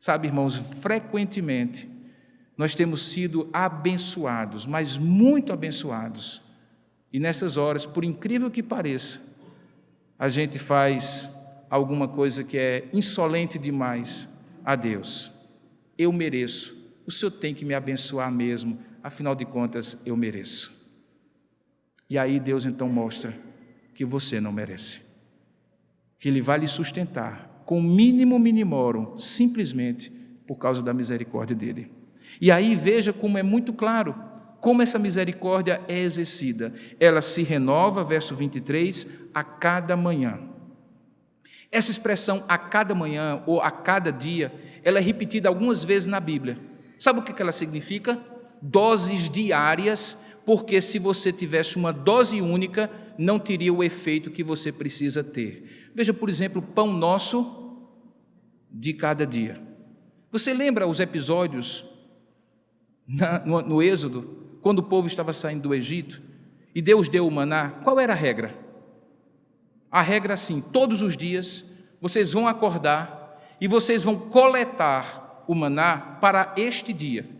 Sabe, irmãos, frequentemente nós temos sido abençoados, mas muito abençoados. E nessas horas, por incrível que pareça, a gente faz alguma coisa que é insolente demais, a Deus: eu mereço, o Senhor tem que me abençoar mesmo, afinal de contas eu mereço. E aí Deus então mostra que você não merece, que Ele vai lhe sustentar com o mínimo minimorum, simplesmente por causa da misericórdia dEle. E aí veja como é muito claro como essa misericórdia é exercida. Ela se renova, verso 23, a cada manhã. Essa expressão a cada manhã ou a cada dia, ela é repetida algumas vezes na Bíblia. Sabe o que ela significa? Doses diárias, porque se você tivesse uma dose única, não teria o efeito que você precisa ter. Veja, por exemplo, o pão nosso de cada dia. Você lembra os episódios no Êxodo, quando o povo estava saindo do Egito e Deus deu o maná? Qual era a regra? A regra, assim, todos os dias vocês vão acordar e vocês vão coletar o maná para este dia.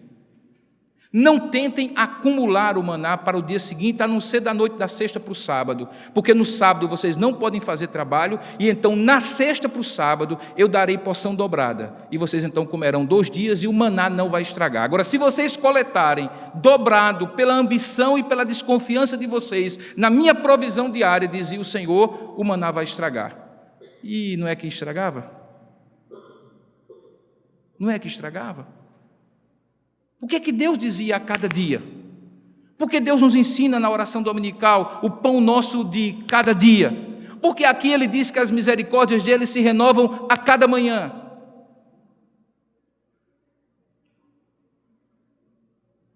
Não tentem acumular o maná para o dia seguinte, a não ser da noite da sexta para o sábado, porque no sábado vocês não podem fazer trabalho, e então na sexta para o sábado eu darei porção dobrada, e vocês então comerão 2 dias e o maná não vai estragar. Agora, se vocês coletarem dobrado pela ambição e pela desconfiança de vocês, na minha provisão diária, dizia o Senhor, o maná vai estragar. E não é que estragava? Não é que estragava? O que é que Deus dizia a cada dia? Porque Deus nos ensina na oração dominical o pão nosso de cada dia. Porque aqui Ele diz que as misericórdias dele se renovam a cada manhã.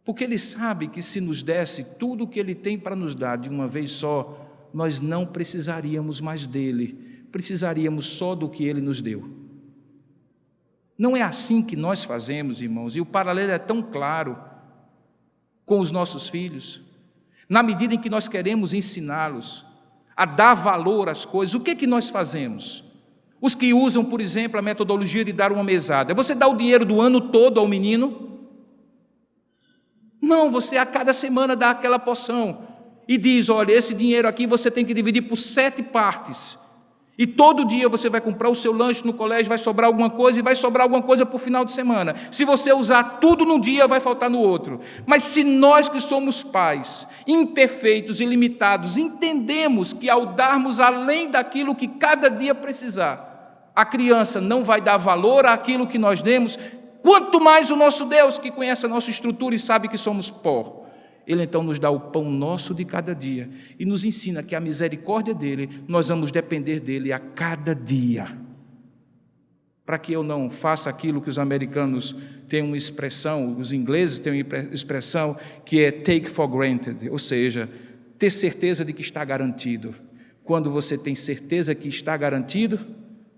Porque Ele sabe que se nos desse tudo o que Ele tem para nos dar de uma vez só, nós não precisaríamos mais dEle, precisaríamos só do que Ele nos deu. Não é assim que nós fazemos, irmãos, e o paralelo é tão claro com os nossos filhos. Na medida em que nós queremos ensiná-los a dar valor às coisas, o que é que nós fazemos? Os que usam, por exemplo, a metodologia de dar uma mesada. Você dá o dinheiro do ano todo ao menino? Não, você a cada semana dá aquela porção e diz: olha, esse dinheiro aqui você tem que dividir por 7 partes. E todo dia você vai comprar o seu lanche no colégio, vai sobrar alguma coisa e vai sobrar alguma coisa por final de semana. Se você usar tudo num dia, vai faltar no outro. Mas se nós que somos pais, imperfeitos e limitados, entendemos que ao darmos além daquilo que cada dia precisar, a criança não vai dar valor àquilo que nós demos, quanto mais o nosso Deus, que conhece a nossa estrutura e sabe que somos pó. Ele então nos dá o pão nosso de cada dia e nos ensina que a misericórdia dele, nós vamos depender dele a cada dia. Para que eu não faça aquilo que os americanos têm uma expressão, os ingleses têm uma expressão que é take for granted, ou seja, ter certeza de que está garantido. Quando você tem certeza que está garantido,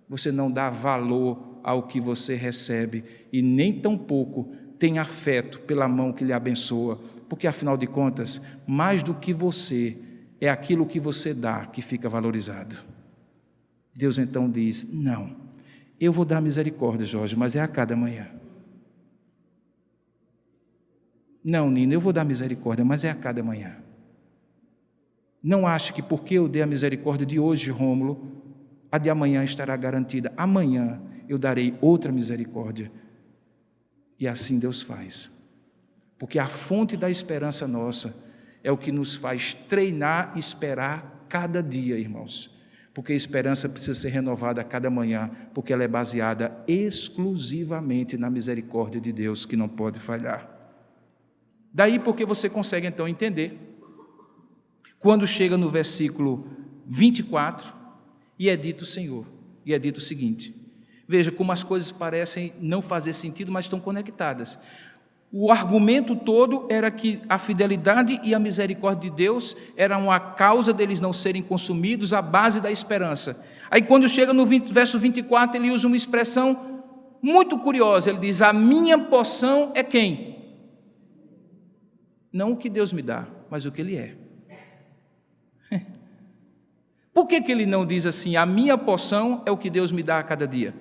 você não dá valor ao que você recebe e nem tampouco tem afeto pela mão que lhe abençoa. Porque, afinal de contas, mais do que você, é aquilo que você dá que fica valorizado. Deus então diz: não, eu vou dar misericórdia, Jorge, mas é a cada manhã. Não, Nina, eu vou dar misericórdia, mas é a cada manhã. Não ache que porque eu dei a misericórdia de hoje, Rômulo, a de amanhã estará garantida. Amanhã eu darei outra misericórdia. E assim Deus faz. Porque a fonte da esperança nossa é o que nos faz treinar e esperar cada dia, irmãos. Porque a esperança precisa ser renovada a cada manhã, porque ela é baseada exclusivamente na misericórdia de Deus, que não pode falhar. Daí porque você consegue então entender, quando chega no versículo 24, e é dito o Senhor, e é dito o seguinte, veja como as coisas parecem não fazer sentido, mas estão conectadas. O argumento todo era que a fidelidade e a misericórdia de Deus eram a causa deles não serem consumidos, a base da esperança. Aí quando chega no verso 24, ele usa uma expressão muito curiosa, ele diz: a minha porção é quem? Não o que Deus me dá, mas o que Ele é. Por que ele não diz assim: a minha porção é o que Deus me dá a cada dia?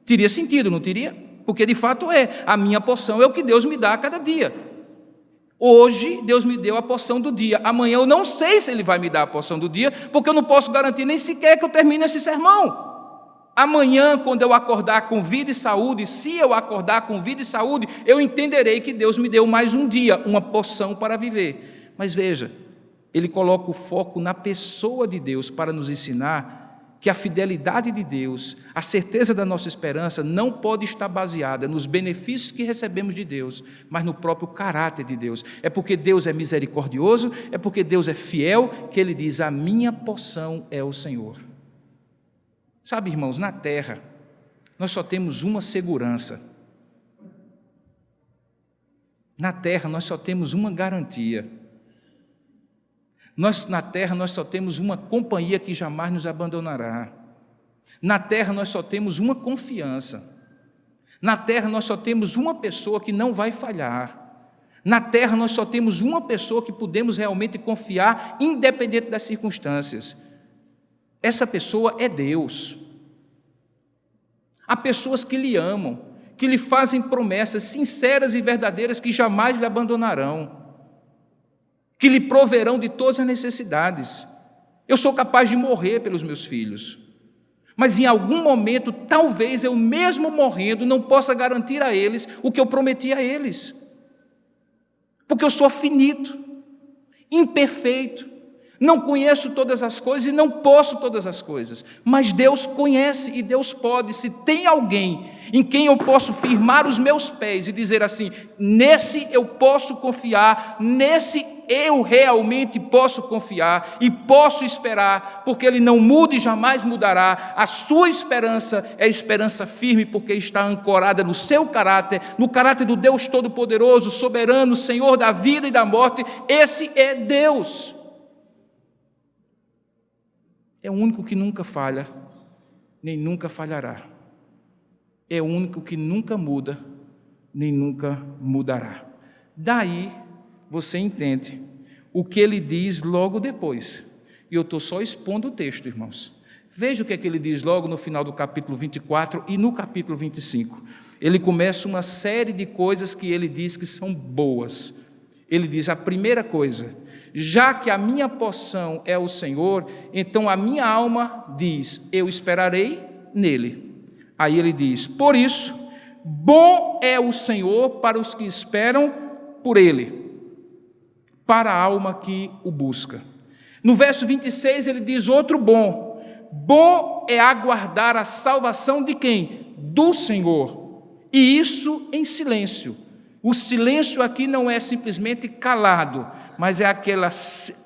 Teria sentido, não teria? Porque de fato é, a minha porção é o que Deus me dá a cada dia. Hoje Deus me deu a porção do dia, amanhã eu não sei se Ele vai me dar a porção do dia, porque eu não posso garantir nem sequer que eu termine esse sermão. Amanhã, quando eu acordar com vida e saúde, se eu acordar com vida e saúde, eu entenderei que Deus me deu mais um dia, uma porção para viver. Mas veja, ele coloca o foco na pessoa de Deus para nos ensinar que a fidelidade de Deus, a certeza da nossa esperança não pode estar baseada nos benefícios que recebemos de Deus, mas no próprio caráter de Deus. É porque Deus é misericordioso, é porque Deus é fiel, que Ele diz: a minha porção é o Senhor. Sabe, irmãos, na terra, nós só temos uma segurança. Na terra, nós só temos uma garantia. Na terra nós só temos uma companhia que jamais nos abandonará. Na terra nós só temos uma confiança. Na terra nós só temos uma pessoa que não vai falhar. Na terra nós só temos uma pessoa que podemos realmente confiar, independente das circunstâncias. Essa pessoa é Deus. Há pessoas que lhe amam, que lhe fazem promessas sinceras e verdadeiras que jamais lhe abandonarão, que lhe proverão de todas as necessidades. Eu sou capaz de morrer pelos meus filhos, mas em algum momento, talvez eu mesmo morrendo, não possa garantir a eles o que eu prometi a eles, porque eu sou finito, imperfeito, não conheço todas as coisas e não posso todas as coisas, mas Deus conhece e Deus pode. Se tem alguém em quem eu posso firmar os meus pés e dizer assim: nesse eu posso confiar, nesse eu realmente posso confiar e posso esperar, porque Ele não muda e jamais mudará. A sua esperança é esperança firme, porque está ancorada no seu caráter, no caráter do Deus Todo-Poderoso, soberano, Senhor da vida e da morte. Esse é Deus. É o único que nunca falha, nem nunca falhará. É o único que nunca muda, nem nunca mudará. Daí você entende o que ele diz logo depois. E eu estou só expondo o texto, irmãos. Veja o que é que ele diz logo no final do capítulo 24 e no capítulo 25. Ele começa uma série de coisas que ele diz que são boas. Ele diz: a primeira coisa, já que a minha porção é o Senhor, então a minha alma diz: eu esperarei nele. Aí ele diz: por isso, bom é o Senhor para os que esperam por ele, para a alma que o busca. No verso 26 ele diz outro bom: bom é aguardar a salvação de quem? Do Senhor, e isso em silêncio. O silêncio aqui não é simplesmente calado, mas é aquela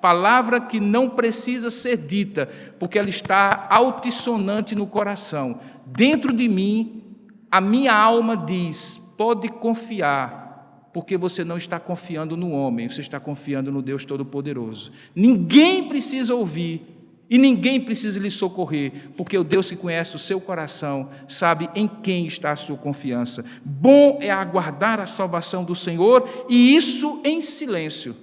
palavra que não precisa ser dita, porque ela está altissonante no coração. Dentro de mim, a minha alma diz: pode confiar, porque você não está confiando no homem, você está confiando no Deus Todo-Poderoso. Ninguém precisa ouvir e ninguém precisa lhe socorrer, porque o Deus que conhece o seu coração sabe em quem está a sua confiança. Bom é aguardar a salvação do Senhor, e isso em silêncio.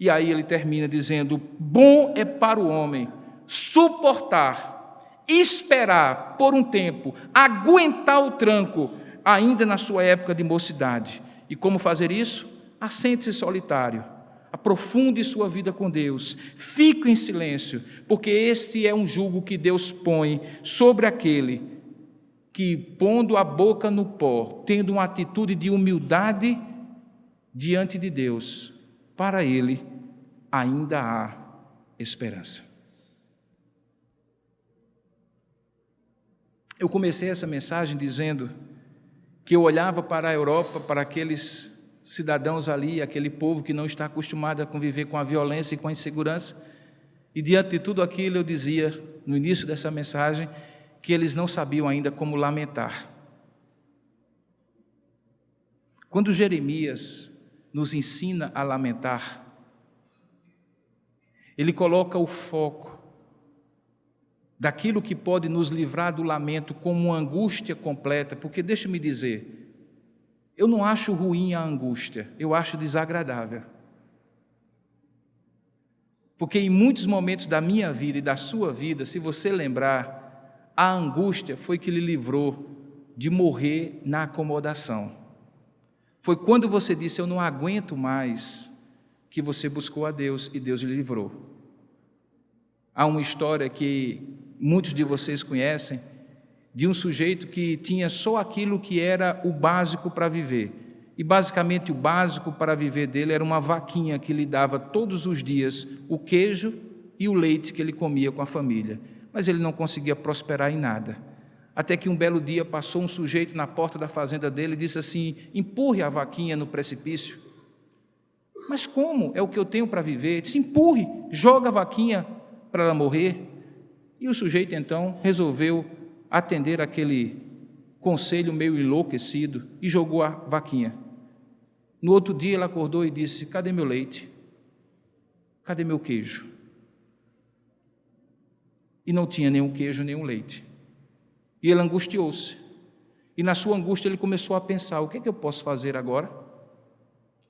E aí ele termina dizendo: bom é para o homem suportar, esperar por um tempo, aguentar o tranco, ainda na sua época de mocidade. E como fazer isso? Assente-se solitário, aprofunde sua vida com Deus, fique em silêncio, porque este é um jugo que Deus põe sobre aquele que, pondo a boca no pó, tendo uma atitude de humildade diante de Deus, para ele ainda há esperança. Eu comecei essa mensagem dizendo que eu olhava para a Europa, para aqueles cidadãos ali, aquele povo que não está acostumado a conviver com a violência e com a insegurança, e diante de tudo aquilo eu dizia, no início dessa mensagem, que eles não sabiam ainda como lamentar. Quando Jeremias nos ensina a lamentar, ele coloca o foco daquilo que pode nos livrar do lamento como uma angústia completa, porque deixa-me dizer, eu não acho ruim a angústia, eu acho desagradável. Porque em muitos momentos da minha vida e da sua vida, se você lembrar, a angústia foi que lhe livrou de morrer na acomodação. Foi quando você disse: eu não aguento mais, que você buscou a Deus e Deus lhe livrou. Há uma história que muitos de vocês conhecem, de um sujeito que tinha só aquilo que era o básico para viver. E basicamente o básico para viver dele era uma vaquinha que lhe dava todos os dias o queijo e o leite que ele comia com a família. Mas ele não conseguia prosperar em nada. Até que um belo dia passou um sujeito na porta da fazenda dele e disse assim: empurre a vaquinha no precipício. Mas como? É o que eu tenho para viver. Ele disse: empurre, joga a vaquinha para ela morrer. E o sujeito então resolveu atender aquele conselho meio enlouquecido e jogou a vaquinha. No outro dia ela acordou e disse: cadê meu leite? Cadê meu queijo? E não tinha nenhum queijo, nenhum leite. E ele angustiou-se. E na sua angústia ele começou a pensar: o que é que eu posso fazer agora?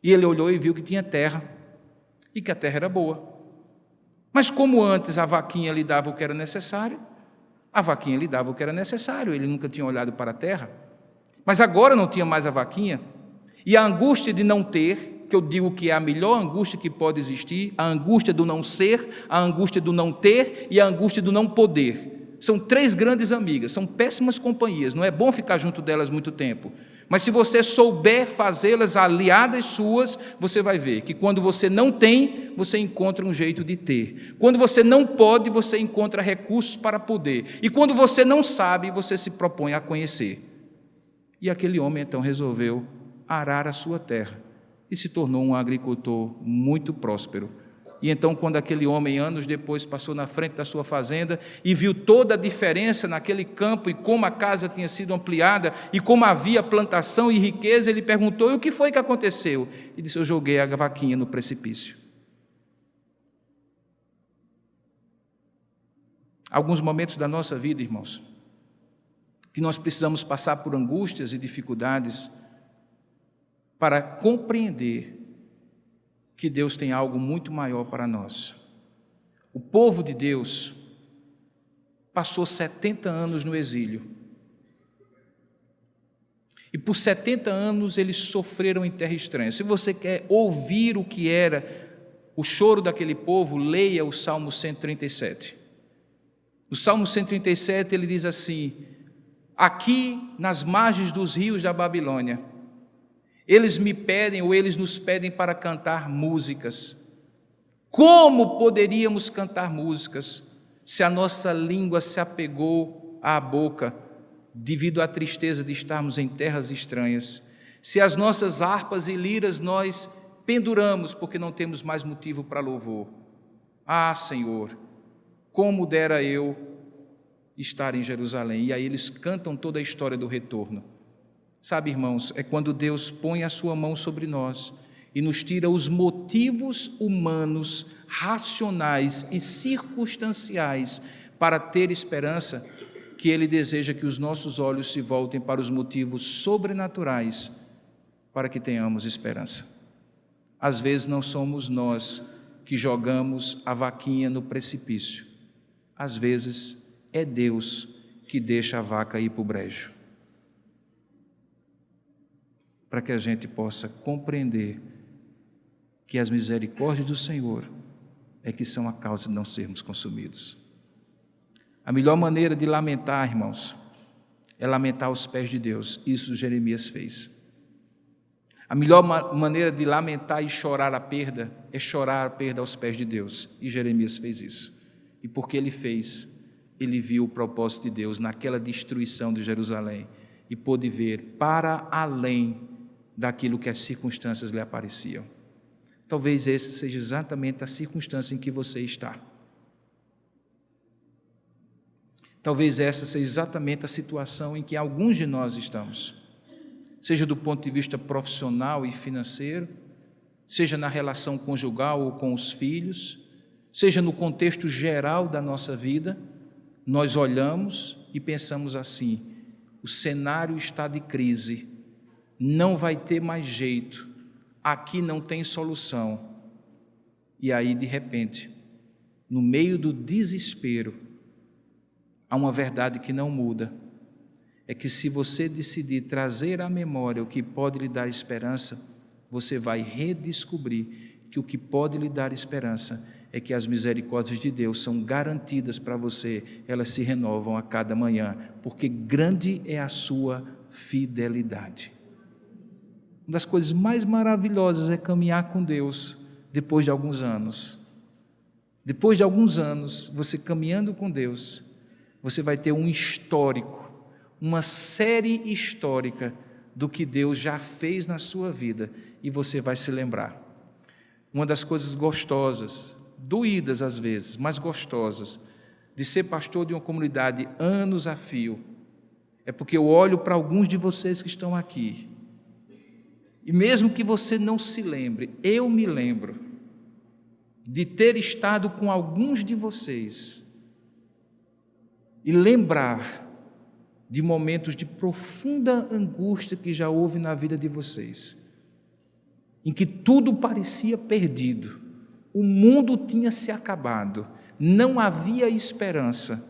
E ele olhou e viu que tinha terra, e que a terra era boa. Mas como antes a vaquinha lhe dava o que era necessário, a vaquinha lhe dava o que era necessário, ele nunca tinha olhado para a terra. Mas agora não tinha mais a vaquinha, e a angústia de não ter, que eu digo que é a melhor angústia que pode existir, a angústia do não ser, a angústia do não ter e a angústia do não poder. São três grandes amigas, são péssimas companhias, não é bom ficar junto delas muito tempo. Mas se você souber fazê-las aliadas suas, você vai ver que quando você não tem, você encontra um jeito de ter. Quando você não pode, você encontra recursos para poder. E quando você não sabe, você se propõe a conhecer. E aquele homem então resolveu arar a sua terra e se tornou um agricultor muito próspero. E então, quando aquele homem, anos depois, passou na frente da sua fazenda e viu toda a diferença naquele campo e como a casa tinha sido ampliada e como havia plantação e riqueza, ele perguntou: e o que foi que aconteceu? E disse: eu joguei a vaquinha no precipício. Alguns momentos da nossa vida, irmãos, que nós precisamos passar por angústias e dificuldades para compreender que Deus tem algo muito maior para nós. O povo de Deus passou 70 anos no exílio. E por 70 anos eles sofreram em terra estranha. Se você quer ouvir o que era o choro daquele povo, leia o Salmo 137. No Salmo 137 ele diz assim: aqui nas margens dos rios da Babilônia, eles me pedem, ou eles nos pedem para cantar músicas. Como poderíamos cantar músicas se a nossa língua se apegou à boca devido à tristeza de estarmos em terras estranhas? Se as nossas harpas e liras nós penduramos porque não temos mais motivo para louvor? Ah, Senhor, como dera eu estar em Jerusalém. E aí eles cantam toda a história do retorno. Sabe, irmãos, é quando Deus põe a sua mão sobre nós e nos tira os motivos humanos, racionais e circunstanciais para ter esperança, que Ele deseja que os nossos olhos se voltem para os motivos sobrenaturais para que tenhamos esperança. Às vezes não somos nós que jogamos a vaquinha no precipício. Às vezes é Deus que deixa a vaca ir para o brejo, para que a gente possa compreender que as misericórdias do Senhor é que são a causa de não sermos consumidos. A melhor maneira de lamentar, irmãos, é lamentar aos pés de Deus. Isso Jeremias fez. A melhor maneira de lamentar e chorar a perda é chorar a perda aos pés de Deus. E Jeremias fez isso. E porque ele fez, ele viu o propósito de Deus naquela destruição de Jerusalém e pôde ver para além daquilo que as circunstâncias lhe apareciam. Talvez essa seja exatamente a circunstância em que você está. Talvez essa seja exatamente a situação em que alguns de nós estamos, seja do ponto de vista profissional e financeiro, seja na relação conjugal ou com os filhos, seja no contexto geral da nossa vida. Nós olhamos e pensamos assim: o cenário está de crise, não vai ter mais jeito, aqui não tem solução. E aí, de repente, no meio do desespero, há uma verdade que não muda, é que se você decidir trazer à memória o que pode lhe dar esperança, você vai redescobrir que o que pode lhe dar esperança é que as misericórdias de Deus são garantidas para você, elas se renovam a cada manhã, porque grande é a sua fidelidade. Uma das coisas mais maravilhosas é caminhar com Deus depois de alguns anos. Depois de alguns anos, você caminhando com Deus, você vai ter um histórico, uma série histórica do que Deus já fez na sua vida, e você vai se lembrar. Uma das coisas gostosas, doídas às vezes, mas gostosas, de ser pastor de uma comunidade anos a fio, é porque eu olho para alguns de vocês que estão aqui, e mesmo que você não se lembre, eu me lembro de ter estado com alguns de vocês e lembrar de momentos de profunda angústia que já houve na vida de vocês, em que tudo parecia perdido, o mundo tinha se acabado, não havia esperança,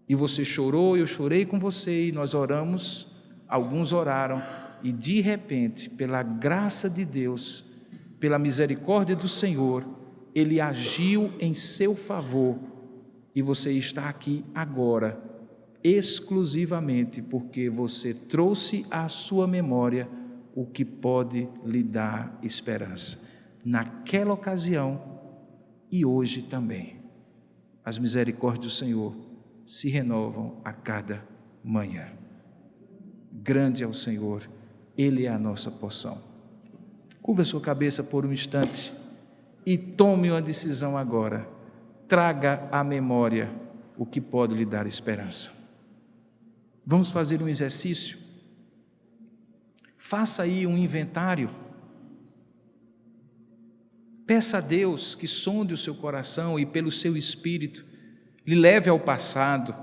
e você chorou, eu chorei com você, e nós oramos, alguns oraram, e de repente, pela graça de Deus, pela misericórdia do Senhor, Ele agiu em seu favor, e você está aqui agora, exclusivamente porque você trouxe à sua memória o que pode lhe dar esperança. Naquela ocasião e hoje também, as misericórdias do Senhor se renovam a cada manhã. Grande é o Senhor, Ele é a nossa porção. Curva a sua cabeça por um instante e tome uma decisão agora. Traga à memória o que pode lhe dar esperança. Vamos fazer um exercício. Faça aí um inventário. Peça a Deus que sonde o seu coração e pelo seu espírito lhe leve ao passado,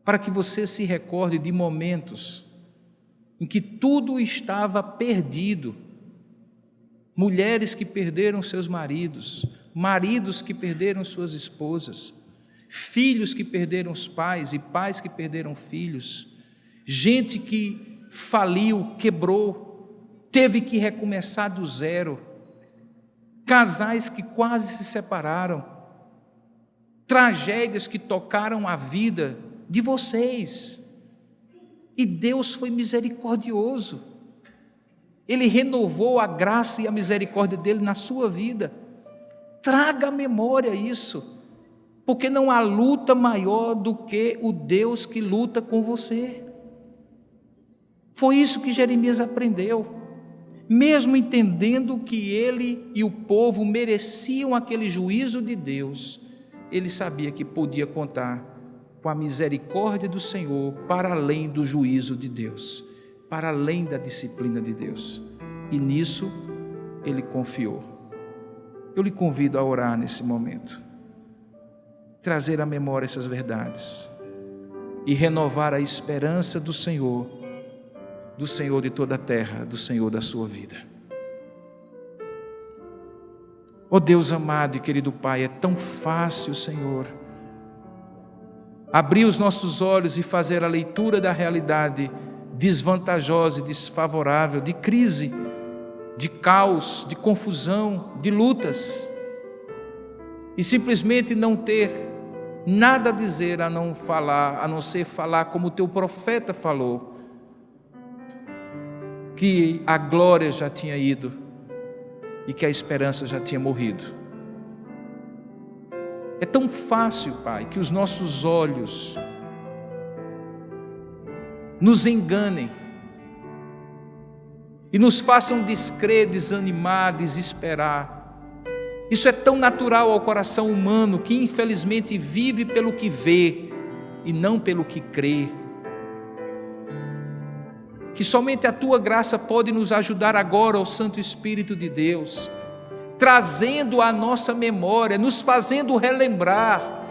para que você se recorde de momentos em que tudo estava perdido. Mulheres que perderam seus maridos, maridos que perderam suas esposas, filhos que perderam os pais e pais que perderam filhos, gente que faliu, quebrou, teve que recomeçar do zero, casais que quase se separaram, tragédias que tocaram a vida de vocês. E Deus foi misericordioso. Ele renovou a graça e a misericórdia dele na sua vida. Traga à memória isso, porque não há luta maior do que o Deus que luta com você. Foi isso que Jeremias aprendeu. Mesmo entendendo que ele e o povo mereciam aquele juízo de Deus, ele sabia que podia contar com a misericórdia do Senhor para além do juízo de Deus, para além da disciplina de Deus. E nisso ele confiou. Eu lhe convido a orar nesse momento, trazer à memória essas verdades e renovar a esperança do Senhor de toda a terra, do Senhor da sua vida. Ó Deus amado e querido Pai, é tão fácil, Senhor, abrir os nossos olhos e fazer a leitura da realidade desvantajosa e desfavorável, de crise, de caos, de confusão, de lutas, e simplesmente não ter nada a dizer a não ser falar como o teu profeta falou, que a glória já tinha ido e que a esperança já tinha morrido. É tão fácil, Pai, que os nossos olhos nos enganem e nos façam descrer, desanimar, desesperar. Isso é tão natural ao coração humano que infelizmente vive pelo que vê e não pelo que crê. Que somente a Tua graça pode nos ajudar agora, ó Santo Espírito de Deus, trazendo à nossa memória, nos fazendo relembrar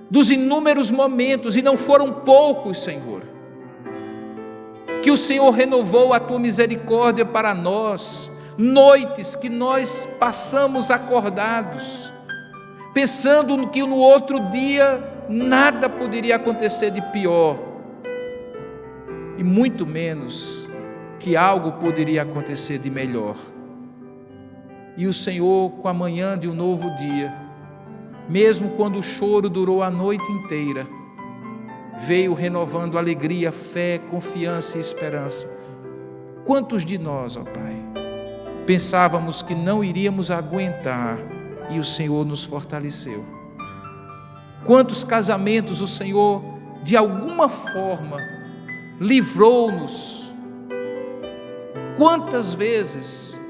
dos inúmeros momentos, e não foram poucos, Senhor, que o Senhor renovou a Tua misericórdia para nós, noites que nós passamos acordados, pensando que no outro dia nada poderia acontecer de pior, e muito menos que algo poderia acontecer de melhor. E o Senhor, com a manhã de um novo dia, mesmo quando o choro durou a noite inteira, veio renovando alegria, fé, confiança e esperança. Quantos de nós, ó Pai, pensávamos que não iríamos aguentar e o Senhor nos fortaleceu? Quantos casamentos o Senhor, de alguma forma, livrou-nos? Quantas vezes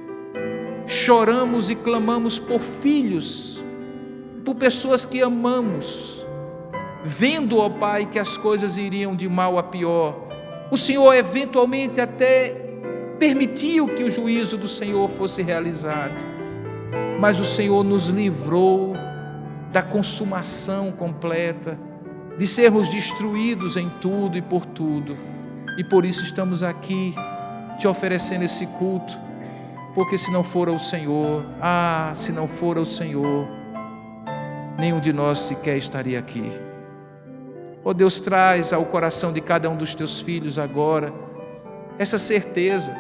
choramos e clamamos por filhos, por pessoas que amamos, vendo, ó Pai, que as coisas iriam de mal a pior. O Senhor eventualmente até permitiu que o juízo do Senhor fosse realizado, mas o Senhor nos livrou da consumação completa, de sermos destruídos em tudo e por tudo. E por isso estamos aqui te oferecendo esse culto, porque se não for o Senhor, se não for o Senhor, nenhum de nós sequer estaria aqui. Ó Deus, traz ao coração de cada um dos teus filhos agora essa certeza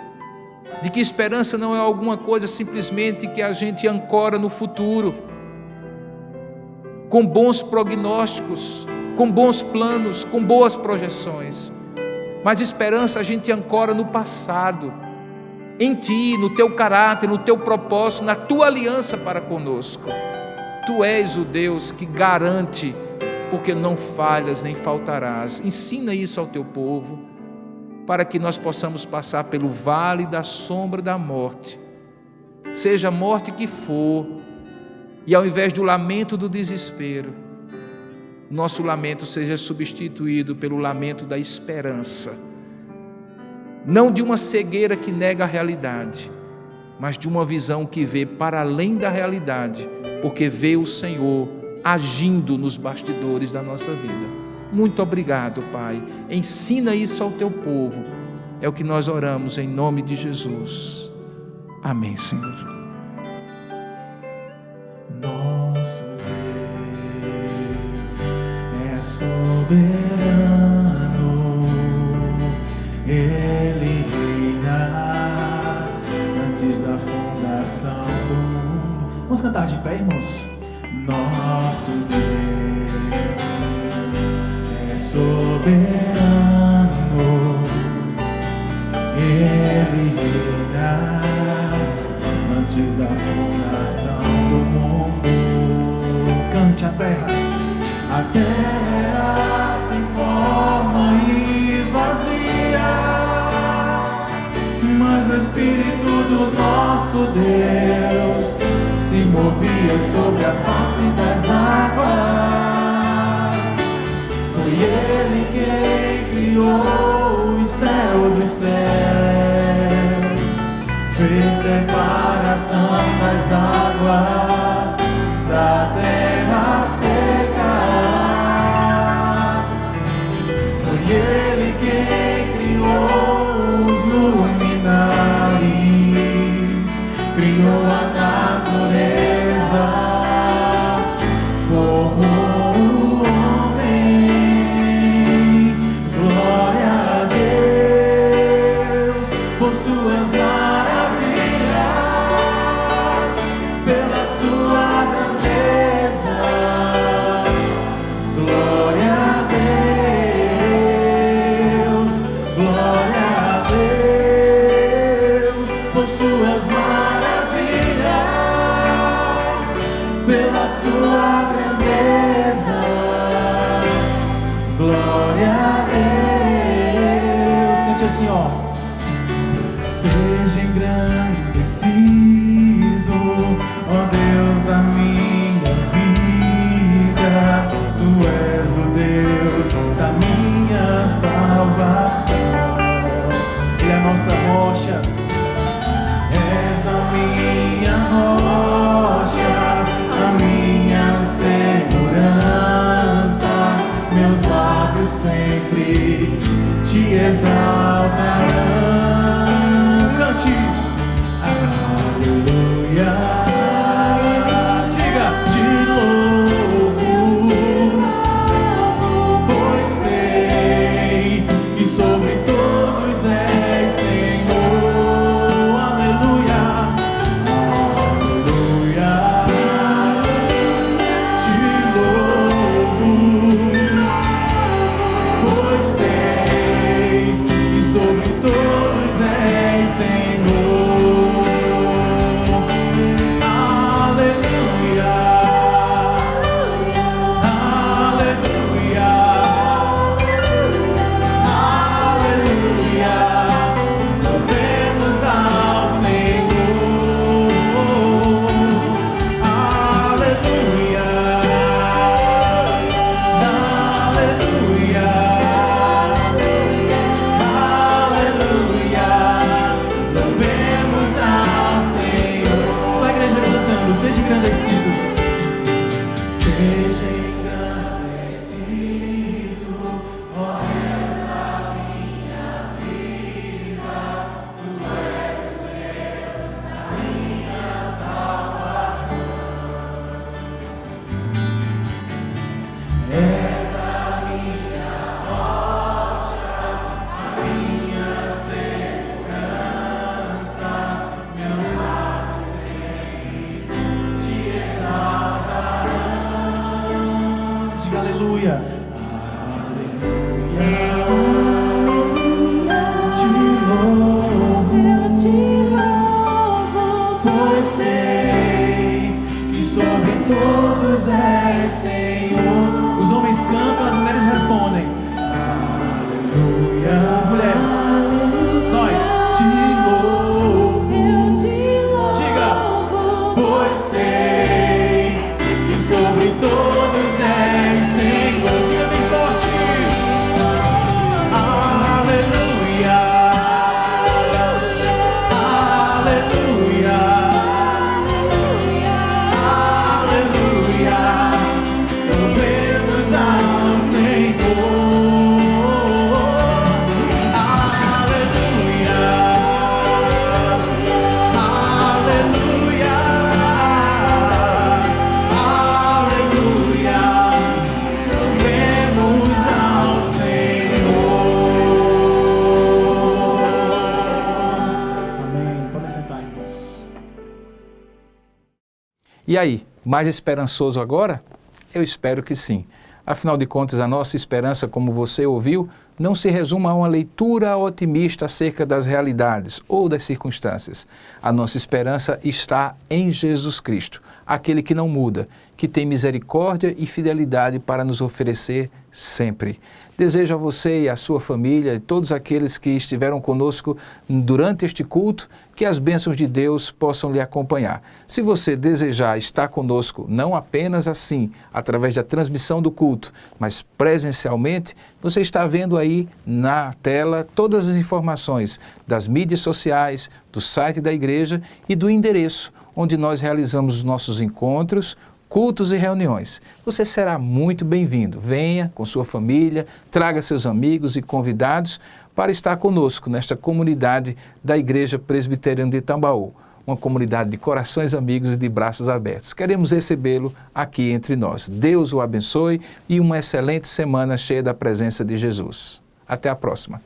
de que esperança não é alguma coisa simplesmente que a gente ancora no futuro, com bons prognósticos, com bons planos, com boas projeções, mas esperança a gente ancora no passado, em Ti, no Teu caráter, no Teu propósito, na Tua aliança para conosco. Tu és o Deus que garante, porque não falhas nem faltarás. Ensina isso ao Teu povo, para que nós possamos passar pelo vale da sombra da morte, seja a morte que for, e ao invés do lamento do desespero, nosso lamento seja substituído pelo lamento da esperança, não de uma cegueira que nega a realidade, mas de uma visão que vê para além da realidade, porque vê o Senhor agindo nos bastidores da nossa vida. Muito obrigado, Pai. Ensina isso ao Teu povo. É o que nós oramos em nome de Jesus. Amém, Senhor. Nosso Deus é soberano, Ele reina antes da fundação do mundo. Vamos cantar de pé, irmãos? Nosso Deus é soberano, Ele reina antes da fundação do mundo. Cante a terra sem forma e vazia, mas o Espírito do nosso Deus se movia sobre a face das águas. Foi Ele quem criou o céu dos céus, fez separação das águas da terra seca. Foi Ele quem criou os luminares, criou a natureza, formou o homem. Glória a Deus por suas maravilhas, pela sua grandeza. Glória a Deus, glória a Deus por suas maravilhas, pela sua grandeza. Glória a Deus. Cante assim, ó. Seja engrandecido, ó Deus da minha vida. Tu és o Deus da minha salvação. Ele é a nossa rocha. És a minha rocha, a minha segurança. engrandecido. Seja engrandecido, ó Deus da minha vida. Tu és o Deus da minha salvação. Essa minha rocha, a minha segurança, meus lábios sempre te exaltarão. Diga aleluia. Aleluia. Te louvo, pois sei que sobre todos és Senhor. Os homens cantam, as mulheres respondem. Aleluia. As mulheres. Nós te louvo. Diga. Pois sei que sobre todos és Senhor. Diga bem forte. Aleluia. Aleluia. Aleluia. Louvemos ao Senhor. Aleluia. Aleluia. Aleluia. Louvemos ao Senhor. Amém. Pode sentar, irmãos. E aí, mais esperançoso agora? Eu espero que sim. Afinal de contas, a nossa esperança, como você ouviu, não se resume a uma leitura otimista acerca das realidades ou das circunstâncias. A nossa esperança está em Jesus Cristo, aquele que não muda, que tem misericórdia e fidelidade para nos oferecer sempre. Desejo a você e a sua família e todos aqueles que estiveram conosco durante este culto que as bênçãos de Deus possam lhe acompanhar. Se você desejar estar conosco, não apenas assim, através da transmissão do culto, mas presencialmente, você está vendo aí na tela todas as informações das mídias sociais, do site da igreja e do endereço onde nós realizamos os nossos encontros, cultos e reuniões. Você será muito bem-vindo. Venha com sua família, traga seus amigos e convidados para estar conosco nesta comunidade da Igreja Presbiteriana de Tambaú, uma comunidade de corações amigos e de braços abertos. Queremos recebê-lo aqui entre nós. Deus o abençoe e uma excelente semana cheia da presença de Jesus. Até a próxima.